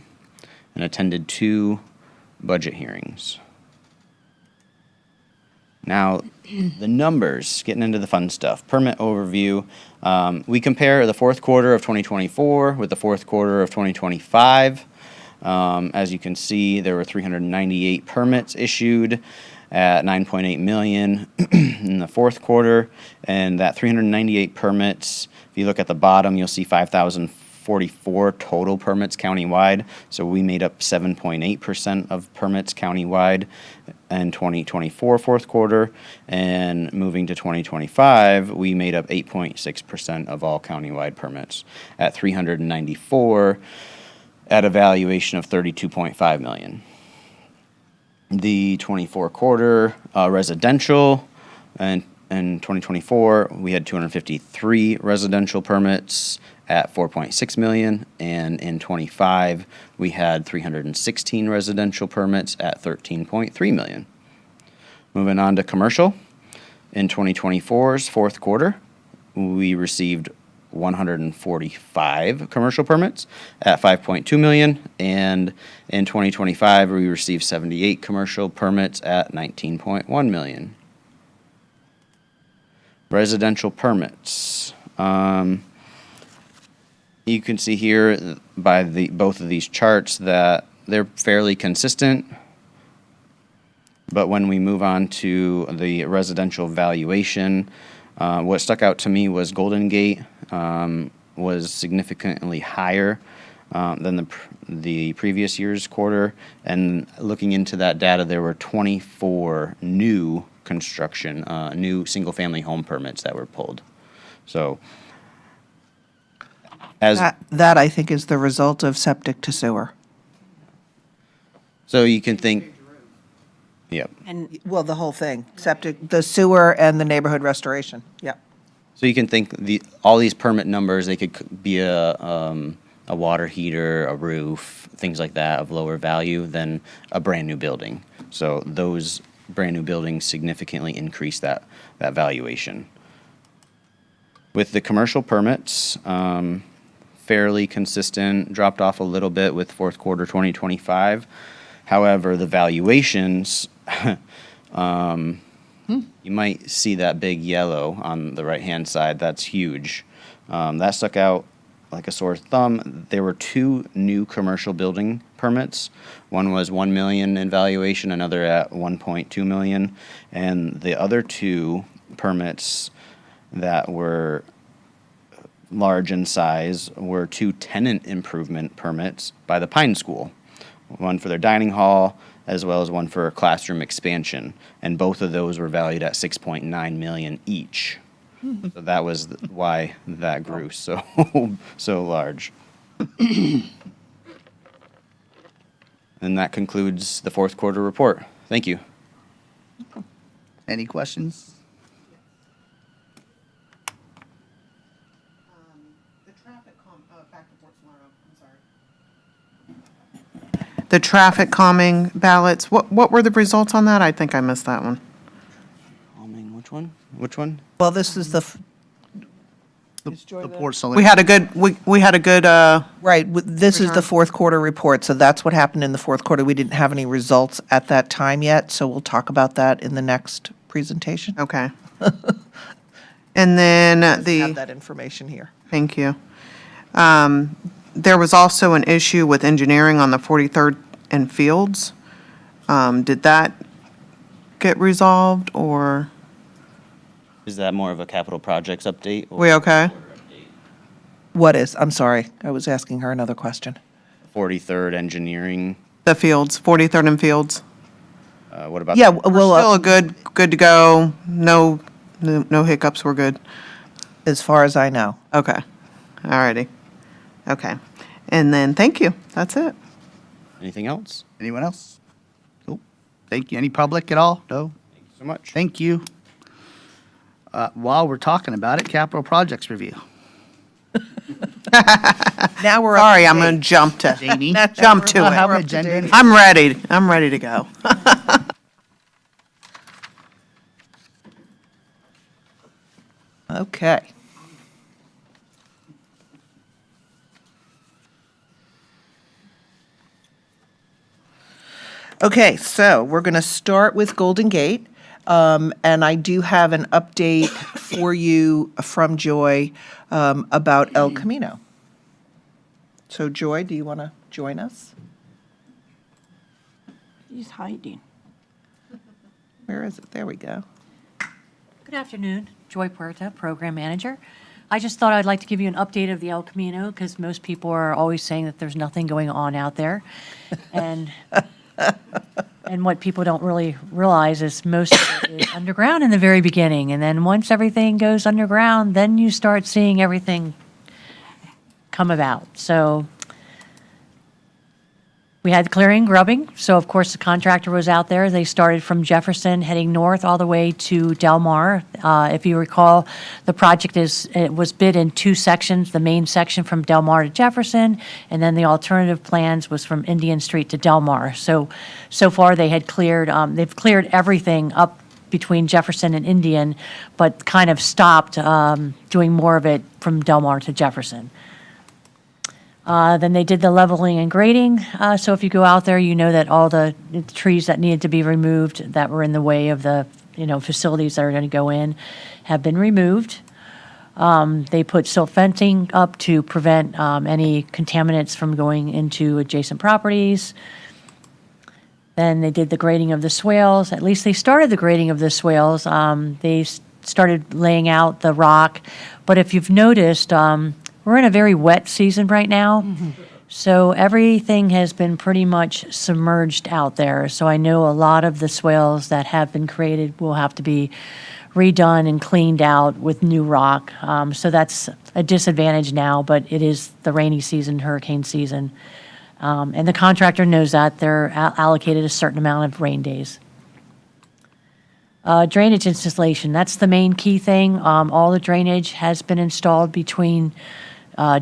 and attended 2 budget hearings. Now, the numbers, getting into the fun stuff. Permit overview. We compare the 4th quarter of 2024 with the 4th quarter of 2025. As you can see, there were 398 permits issued, at 9.8 million in the fourth quarter, and that 398 permits. If you look at the bottom, you'll see 5,044 total permits countywide. So we made up 7.8% of permits countywide in 2024 fourth quarter, and moving to 2025, we made up 8.6% of all countywide permits at 394 at a valuation of 32.5 million. The 24 quarter residential, and in 2024, we had 253 residential permits at 4.6 million, and in 25, we had 316 residential permits at 13.3 million. Moving on to commercial, in 2024's fourth quarter, we received 145 commercial permits at 5.2 million, and in 2025, we received 78 commercial permits at 19.1 million. Residential permits. You can see here by both of these charts that they're fairly consistent. But when we move on to the residential valuation, what stuck out to me was Golden Gate was significantly higher than the previous year's quarter. And looking into that data, there were 24 new construction, new single-family home permits that were pulled. So, That I think is the result of septic to sewer. so you can think, yep. And Well, the whole thing, septic, the sewer and the neighborhood restoration, yeah. So you can think all these permit numbers, they could be a water heater, a roof, things like that of lower value than a brand new building. So those brand new buildings significantly increase that valuation. With the commercial permits, fairly consistent, dropped off a little bit with fourth quarter 2025. However, the valuations, you might see that big yellow on the right-hand side. That's huge. That stuck out like a sore thumb. There were 2 new commercial building permits. One was 1 million in valuation, another at 1.2 million. And the other 2 permits that were large in size were 2 tenant improvement permits by the Pine School. One for their dining hall, as well as one for a classroom expansion. And both of those were valued at 6.9 million each. So that was why that grew so large. And that concludes the fourth quarter report. Thank you. Any questions? The traffic calming ballots, what were the results on that? I think I missed that one. Which one? Which one? Well, this is the, The Port Sullivan. we had a good, right, this is the fourth quarter report, so that's what happened in the fourth quarter. We didn't have any results at that time yet, so we'll talk about that in the next presentation. Okay. And then Have the, that information here. thank you. There was also an issue with engineering on the 43rd and Fields. Did that get resolved, or Is that more of a capital projects update? or we okay? What is, I'm sorry, I was asking her another question. 43rd engineering? The Fields, 43rd and Fields. What about? Yeah, We're well, still good to go. No hiccups. We're good. as far as I know. Okay. All righty. Okay. And then, thank you. That's it. Anything else? Anyone else? Nope. Thank you. Any public at all? No? Thank you so much. Thank you. While we're talking about it, capital projects review. Now we're up Sorry, to I'm going to date. jump to Jamie? jump to I have it. an agenda. I'm ready. I'm ready to go. Okay. Okay, so we're going to start with Golden Gate. And I do have an update for you from Joy about El Camino. So Joy, do you want to join us? he's hiding. Where is it? There we go. Good afternoon, Joy Puerta, Program Manager. I just thought I'd like to give you an update of the El Camino because most people are always saying that there's nothing going on out there. And and what people don't really realize is most of it is underground in the very beginning. And then once everything goes underground, then you start seeing everything come about. So we had clearing, grubbing. So of course the contractor was out there. They started from Jefferson heading north all the way to Del Mar. If you recall, the project it was bid in two sections, the main section from Del Mar to Jefferson, and then the alternative plans was from Indian Street to Del Mar. So far they had cleared, they've cleared everything up between Jefferson and Indian, but kind of stopped doing more of it from Del Mar to Jefferson. Then they did the leveling and grading. So if you go out there, you know that all the trees that needed to be removed that were in the way of the, facilities that are going to go in have been removed. They put silt fencing up to prevent any contaminants from going into adjacent properties. Then they did the grading of the swales. At least they started the grading of the swales. They started laying out the rock. But if you've noticed, we're in a very wet season right now, so everything has been pretty much submerged out there. So I know a lot of the swales that have been created will have to be redone and cleaned out with new rock. So that's a disadvantage now, but it is the rainy season, hurricane season. And the contractor knows that. They're allocated a certain amount of rain days. Drainage installation, that's the main key thing. All the drainage has been installed between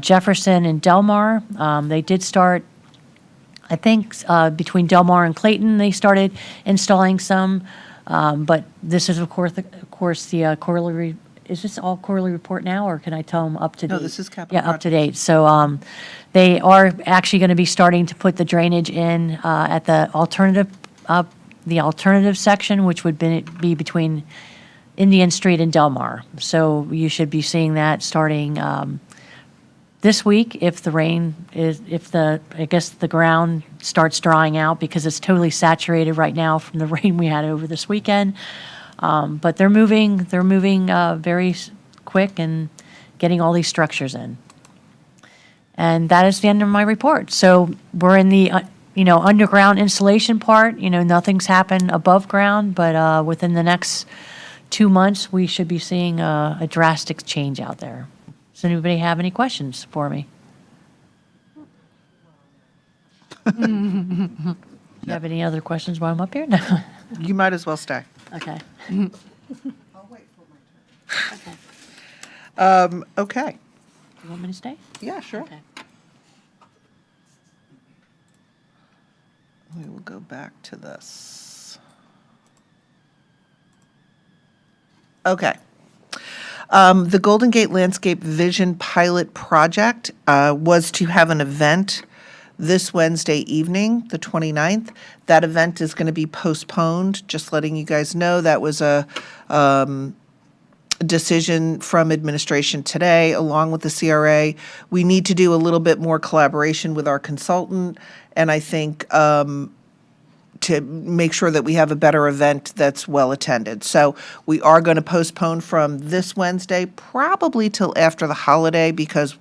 Jefferson and Del Mar. They did start, I think, between Del Mar and Clayton, they started installing some. But this is, of course, the quarterly, is this all quarterly report now, or can I tell them up to date? No, this is capital Yeah, up to date. So they are actually going to be starting to put the drainage in at the alternative section, which would be between Indian Street and Del Mar. So you should be seeing that starting this week if the ground starts drying out, because it's totally saturated right now from the rain we had over this weekend. But they're moving very quick and getting all these structures in. And that is the end of my report. So we're in the underground installation part. Nothing's happened above ground, but within the next 2 months, we should be seeing a drastic change out there. Does anybody have any questions for me? You have any other questions while I'm up here? No. You might as well stay. Okay. I'll wait for my turn. Okay. You want me to stay? Yeah, sure. Okay. We will go back to this. Okay. The Golden Gate Landscape Vision Pilot Project was to have an event this Wednesday evening, the 29th. That event is going to be postponed, just letting you guys know. That was a decision from administration today, along with the CRA. We need to do a little bit more collaboration with our consultant, and I think to make sure that we have a better event that's well attended. So we are going to postpone from this Wednesday, probably till after the holiday, because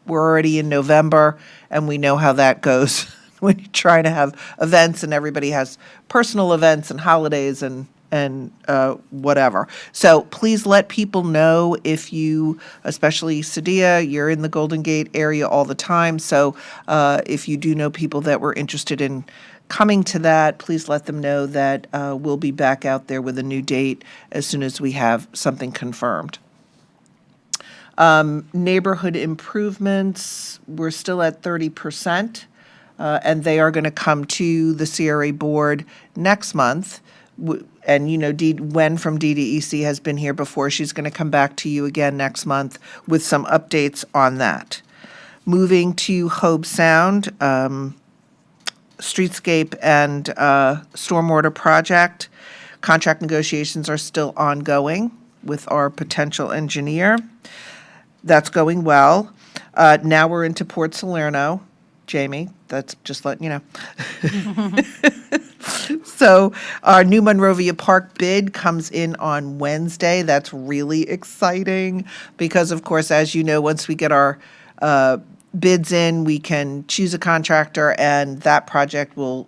we're already in November and we know how that goes when you're trying to have events and everybody has personal events and holidays and whatever. So please let people know if you, especially Sadia, you're in the Golden Gate area all the time. So if you do know people that were interested in coming to that, please let them know that we'll be back out there with a new date as soon as we have something confirmed. Neighborhood improvements, we're still at 30%, and they are going to come to the CRA board next month. And, Wen from DDEC has been here before. She's going to come back to you again next month with some updates on that. Moving to Hobe Sound, streetscape and stormwater project. Contract negotiations are still ongoing with our potential engineer. That's going well. Now we're into Port Salerno. Jamie, that's just letting you know. So our new Monrovia Park bid comes in on Wednesday. That's really exciting because, of course, as you know, once we get our bids in, we can choose a contractor, and that project we'll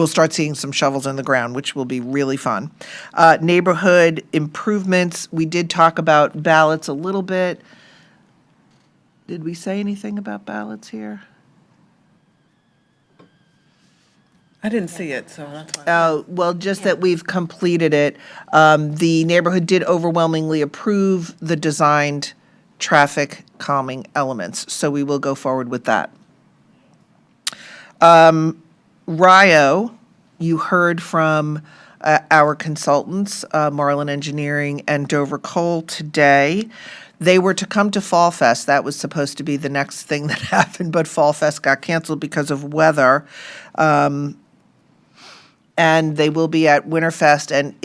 start seeing some shovels in the ground, which will be really fun. Neighborhood improvements, we did talk about ballots a little bit. Did we say anything about ballots here? I didn't see it, so that's why. Well, just that we've completed it. The neighborhood did overwhelmingly approve the designed traffic calming elements, so we will go forward with that. Rio, you heard from our consultants, Marlin Engineering and Dover Coal today. They were to come to Fall Fest. That was supposed to be the next thing that happened, but Fall Fest got canceled because of weather. And they will be at Winterfest. And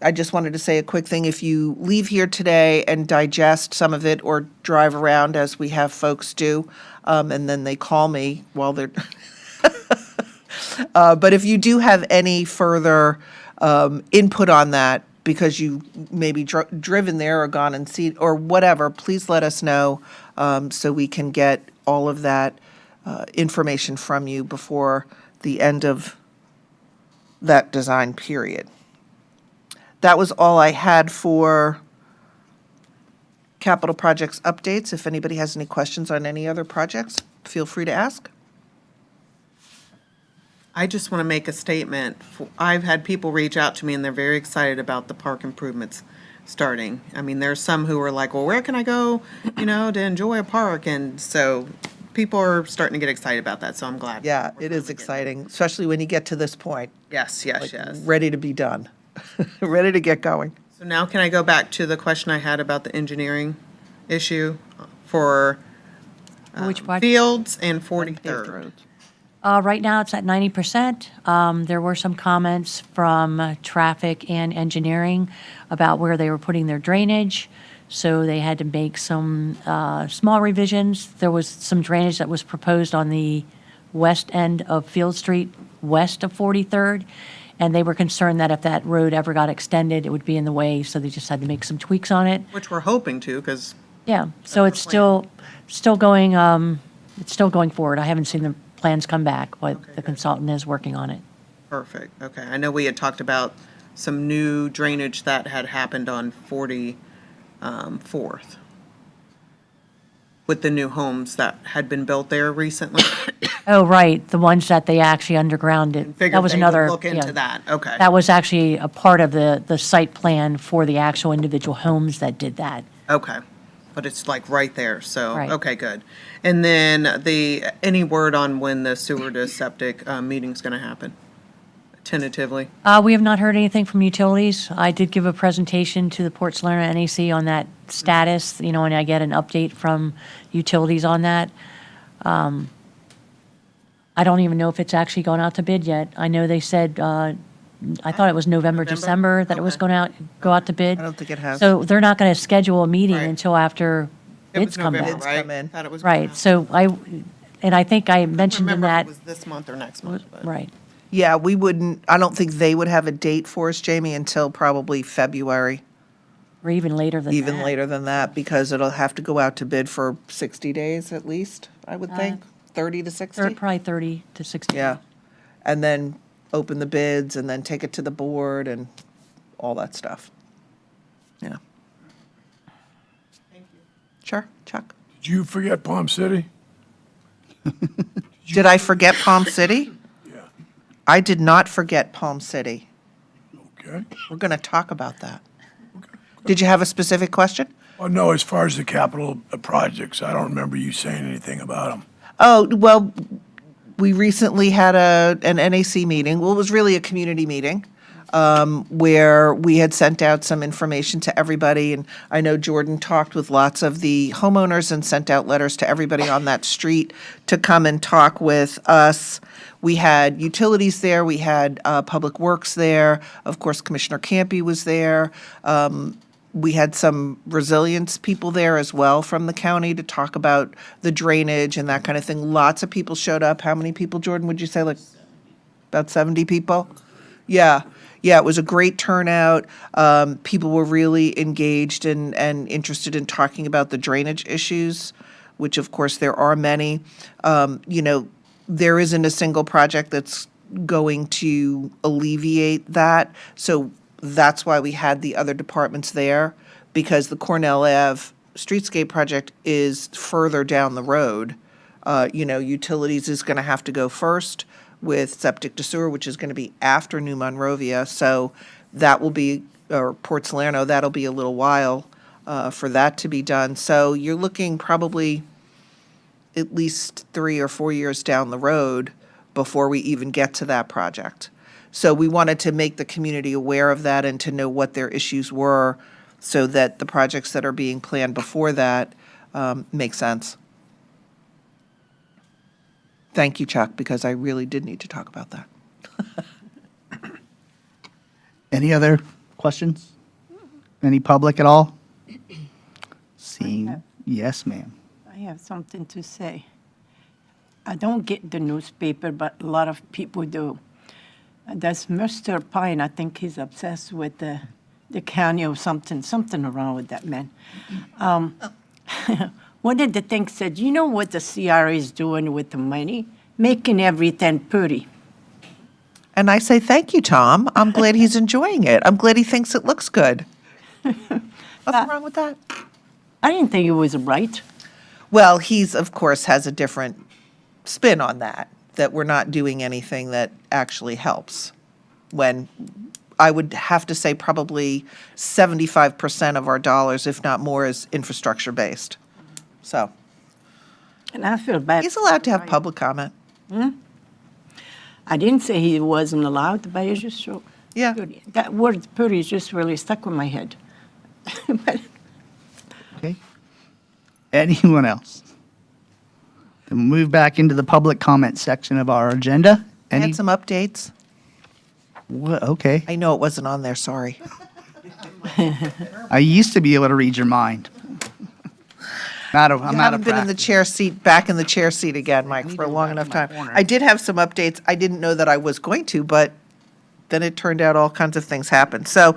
I just wanted to say a quick thing. If you leave here today and digest some of it or drive around as we have folks do, and then they call me while they're, but if you do have any further input on that, because you maybe driven there or gone and seen or whatever, please let us know so we can get all of that information from you before the end of that design period. That was all I had for capital projects updates. If anybody has any questions on any other projects, feel free to ask. I just want to make a statement. I've had people reach out to me and they're very excited about the park improvements starting. I mean, there's some who are like, well, where can I go, to enjoy a park? And so people are starting to get excited about that, so I'm glad. Yeah, it is exciting, especially when you get to this point. Yes, yes, yes. Ready to be done, ready to get going. So now can I go back to the question I had about the engineering issue for Which project? Fields and 43rd? Right now, it's at 90%. There were some comments from traffic and engineering about where they were putting their drainage, so they had to make some small revisions. There was some drainage that was proposed on the west end of Field Street, west of 43rd, and they were concerned that if that road ever got extended, it would be in the way, so they just had to make some tweaks on it. Which we're hoping to, because. Yeah, so it's still going, it's still going forward. I haven't seen the plans come back, but the consultant is working on it. Perfect, okay. I know we had talked about some new drainage that had happened on 44th with the new homes that had been built there recently. Oh, right, the ones that they actually undergrounded. Figured That was they would another. look into yeah. that, okay. That was actually a part of the site plan for the actual individual homes that did that. Okay, but it's like right there, so, Right. okay, good. And then any word on when the sewer to septic meeting's gonna happen, tentatively? We have not heard anything from utilities. I did give a presentation to the Port Salerno NEC on that status, and I get an update from utilities on that. I don't even know if it's actually gone out to bid yet. I know they said, I thought it was November, December that it was Okay. going go out to bid. I don't think it has. So they're not going to schedule a meeting Right. until after It was bids come November, back. right? come in. Thought it was going Right, out. so I think I mentioned in Remember that, if it was this month or next month, but. right. Yeah, I don't think they would have a date for us, Jamie, until probably February, Or even later than that. even later than that, because it'll have to go out to bid for 60 days at least, I would think, 30 to 60. Probably 30 to 60. Yeah, and then open the bids and then take it to the board and all that stuff. Yeah. Thank you. Sure, Chuck. Did you forget Palm City? Did I forget Palm City? Yeah. I did not forget Palm City. Okay. We're going to talk about that. Did you have a specific question? Oh, no, as far as the capital projects, I don't remember you saying anything about them. Oh, well, we recently had an NAC meeting. Well, it was really a community meeting where we had sent out some information to everybody. And I know Jordan talked with lots of the homeowners and sent out letters to everybody on that street to come and talk with us. We had utilities there. We had Public Works there. Of course, Commissioner Campy was there. We had some resilience people there as well from the county to talk about the drainage and that kind of thing. Lots of people showed up. How many people, Jordan, would you say? Like about 70 people. Yeah, yeah, it was a great turnout. People were really engaged and interested in talking about the drainage issues, which of course there are many. There isn't a single project that's going to alleviate that. So that's why we had the other departments there, because the Cornell Ave streetscape project is further down the road. Utilities is going to have to go first with septic to sewer, which is going to be after New Monrovia. So that will be, or Port Salerno, that'll be a little while for that to be done. So you're looking probably at least 3 or 4 years down the road before we even get to that project. So we wanted to make the community aware of that and to know what their issues were so that the projects that are being planned before that make sense. Thank you, Chuck, because I really did need to talk about that. Any other questions? Any public at all? Seeing, yes, ma'am. I have something to say. I don't get the newspaper, but a lot of people do. That's Mr. Pine, I think he's obsessed with the county or something wrong with that man. One of the things said, you know what the CRA is doing with the money? Making everything pretty. And I say, thank you, Tom. I'm glad he's enjoying it. I'm glad he thinks it looks good. Nothing wrong with that. I didn't think it was right. Well, he's, of course, has a different spin on that we're not doing anything that actually helps. When I would have to say probably 75% of our dollars, if not more, is infrastructure-based. So And I feel bad. he's allowed to have public comment. I didn't say he wasn't allowed, but it's just so. Yeah. Good. That word pretty is just really stuck in my head. But Okay. Anyone else? Then we'll move back into the public comment section of our agenda. I Any? had some updates. Okay. I know it wasn't on there, sorry. I used to be able to read your mind. I'm out You of haven't been in the practice. chair seat, back in the chair seat again, Mike, need for a to go long back enough in my time. corner. I did have some updates. I didn't know that I was going to, but then it turned out all kinds of things happened. So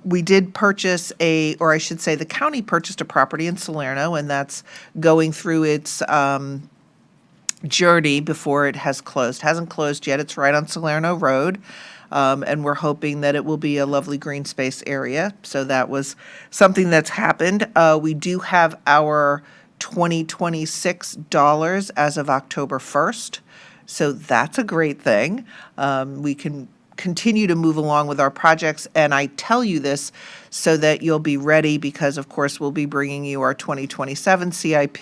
we did purchase or I should say, the county purchased a property in Salerno, and that's going through its journey before it has closed. Hasn't closed yet. It's right on Salerno Road. And we're hoping that it will be a lovely green space area. So that was something that's happened. We do have our 2026 dollars as of October 1st. So that's a great thing. We can continue to move along with our projects. And I tell you this so that you'll be ready because, of course, we'll be bringing you our 2027 CIP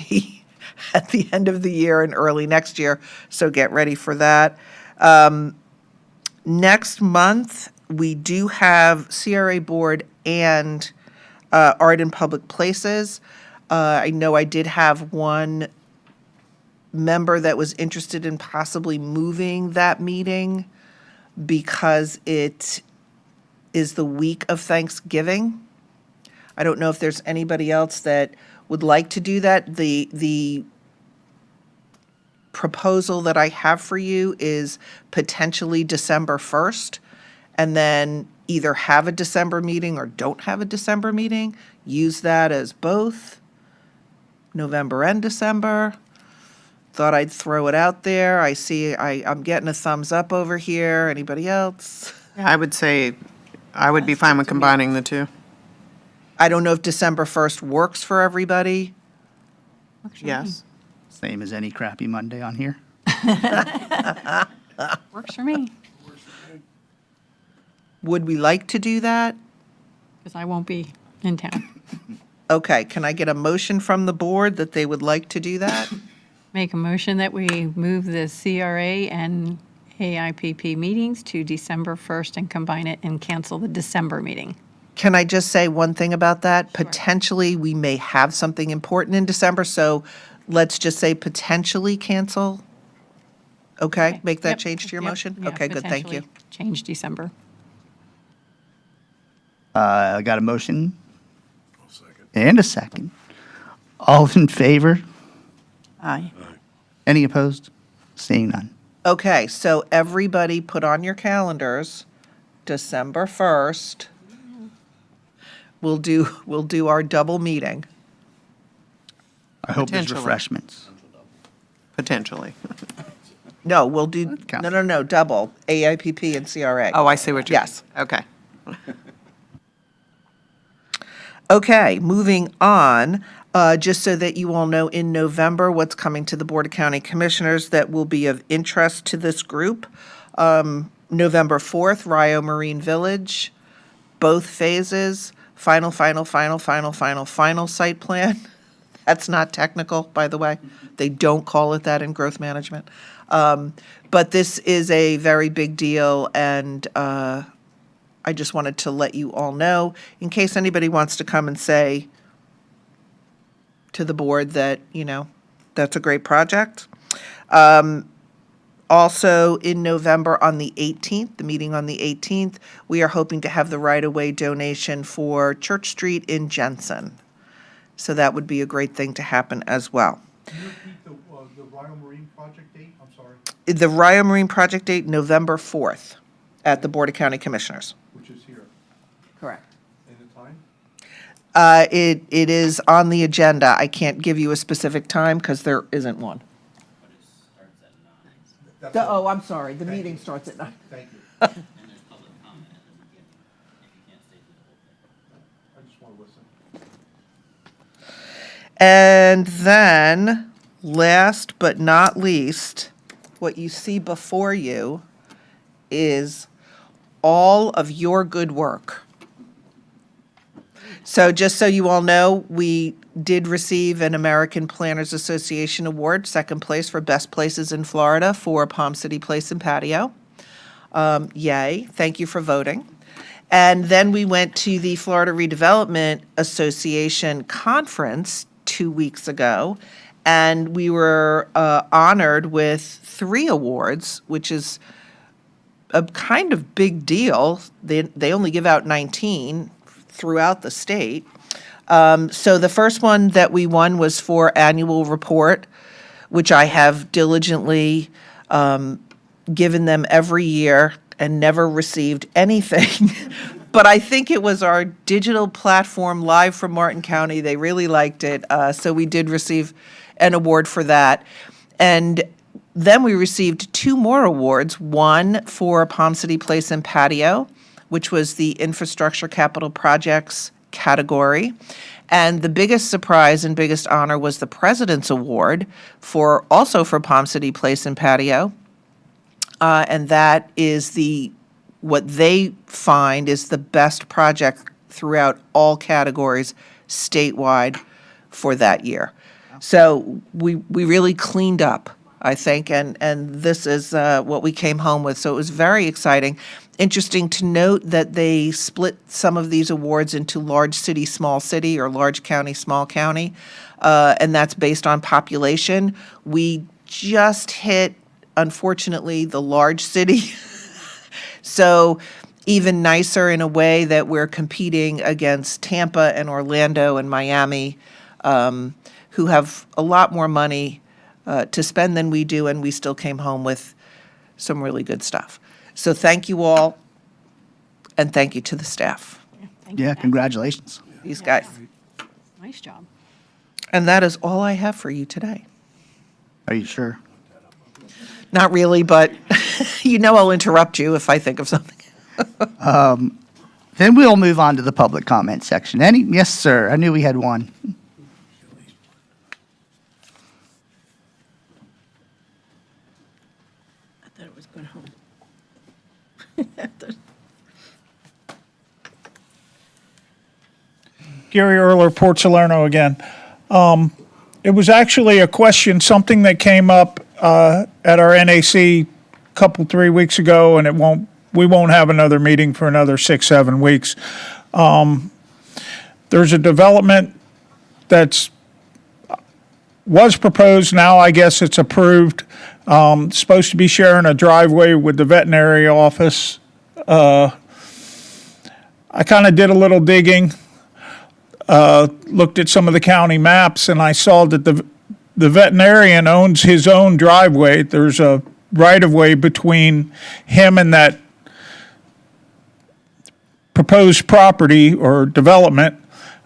at the end of the year and early next year. So get ready for that. Next month, we do have CRA Board and Art in Public Places. I know I did have one member that was interested in possibly moving that meeting because it is the week of Thanksgiving. I don't know if there's anybody else that would like to do that. The proposal that I have for you is potentially December 1st, and then either have a December meeting or don't have a December meeting. Use that as both November and December. Thought I'd throw it out there. I see I'm getting a thumbs up over here. Anybody else? I would say, I would be fine with combining the two. I don't know if December 1st works for everybody. Yes. Same as any crappy Monday on here. Works for me, Would we like to do that? because I won't be in town. Okay, can I get a motion from the board that they would like to do that? Make a motion that we move the CRA and AIPP meetings to December 1st and combine it and cancel the December meeting. Can I just say one thing about that? Potentially, we may have something important in December, so let's just say potentially cancel. Okay, make that Yep, change to your yep, motion? yeah, Okay, good, thank you. potentially Change December. I got a motion. And a second. All in favor? Aye. Any opposed? Seeing none. Okay, so everybody put on your calendars, December 1st. We'll do our double meeting. I hope there's Potentially. refreshments. Potentially. No, we'll do, Counts. no, double, AIPP and CRA. Oh, I see what you're. Yes. Okay. Okay, moving on, just so that you all know, in November, what's coming to the Board of County Commissioners that will be of interest to this group. November 4th, Rio Marine Village, both phases, final site plan. That's not technical, by the way. They don't call it that in growth management. But this is a very big deal, and I just wanted to let you all know, in case anybody wants to come and say to the board that, that's a great project. Also, in November on the 18th, the meeting on the 18th, we are hoping to have the right-of-way donation for Church Street in Jensen. So that would be a great thing to happen as well. Can you repeat the Rio Marine project date? I'm sorry. The Rio Marine project date, November 4th, at the Board of County Commissioners. Which is here. Correct. And the time? It is on the agenda. I can't give you a specific time because there isn't one. Oh, I'm sorry, the meeting starts at 9. Thank you. I just want to listen. And then, last but not least, what you see before you is all of your good work. So just so you all know, we did receive an American Planners Association Award, second place for Best Places in Florida for Palm City Place and Patio. Yay, thank you for voting. And then we went to the Florida Redevelopment Association Conference 2 weeks ago, and we were honored with 3 awards, which is a kind of big deal. They only give out 19 throughout the state. So the first one that we won was for annual report, which I have diligently given them every year and never received anything. But I think it was our digital platform live from Martin County. They really liked it. So we did receive an award for that. And then we received 2 more awards, one for Palm City Place and Patio, which was the Infrastructure Capital Projects category. And the biggest surprise and biggest honor was the President's Award also for Palm City Place and Patio. And that is what they find is the best project throughout all categories statewide for that year. So we really cleaned up, I think, and this is what we came home with. So it was very exciting. Interesting to note that they split some of these awards into large city, small city, or large county, small county, and that's based on population. We just hit, unfortunately, the large city. So even nicer in a way that we're competing against Tampa and Orlando and Miami, who have a lot more money to spend than we do, and we still came home with some really good stuff. So thank you all, and thank you to the staff, Yeah, congratulations. these guys. Nice job. And that is all I have for you today. Are you sure? Not really, but I'll interrupt you if I think of something. Then we'll move on to the public comment section. Yes, sir. I knew we had one. I thought it was going home. Gary Erler, Port Salerno again. It was actually a question, something that came up at our NAC a couple, 3 weeks ago, and we won't have another meeting for another 6, 7 weeks. There's a development was proposed, now I guess it's approved. Supposed to be sharing a driveway with the veterinary office. I kind of did a little digging. Looked at some of the county maps, and I saw that the veterinarian owns his own driveway. There's a right-of-way between him and that proposed property or development.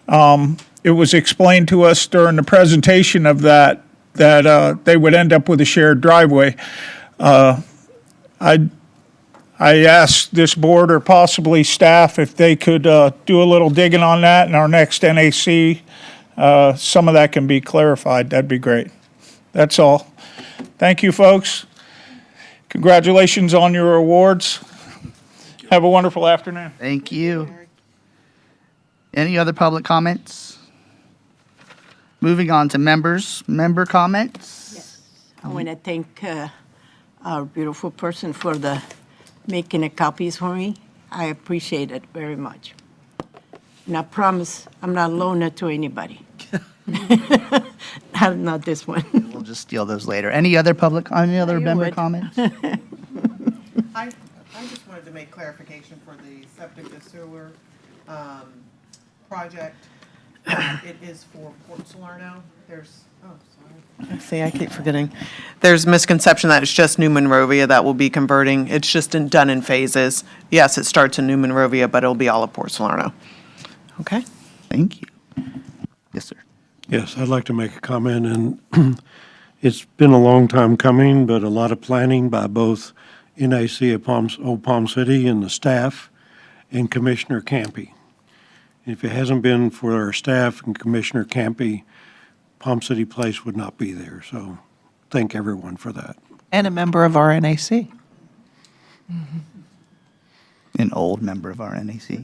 It was explained to us during the presentation of that they would end up with a shared driveway. I asked this board or possibly staff if they could do a little digging on that in our next NAC. Some of that can be clarified. That'd be great. That's all. Thank you, folks. Congratulations on your awards. Have a wonderful afternoon. Thank you. Any other public comments? Moving on to member comments. I want to thank our beautiful person for making the copies for me. I appreciate it very much. And I promise I'm not loaning it to anybody. Not this one. We'll just steal those later. Any other You member would. comments? I just wanted to make clarification for the septic to sewer project. It is for Port Salerno. There's, see, I keep forgetting. There's misconception that it's just New Monrovia that will be converting. It's just done in phases. Yes, it starts in New Monrovia, but it'll be all of Port Salerno. Okay? Thank you. Yes, sir. Yes, I'd like to make a comment, and it's been a long time coming, but a lot of planning by both NIC of Old Palm City and the staff and Commissioner Campy. If it hasn't been for our staff and Commissioner Campy, Palm City Place would not be there, so thank everyone for that. And a member of our NAC. An old member of our NAC.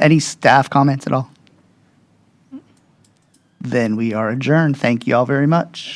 Any staff comments at all? Then we are adjourned. Thank you all very much.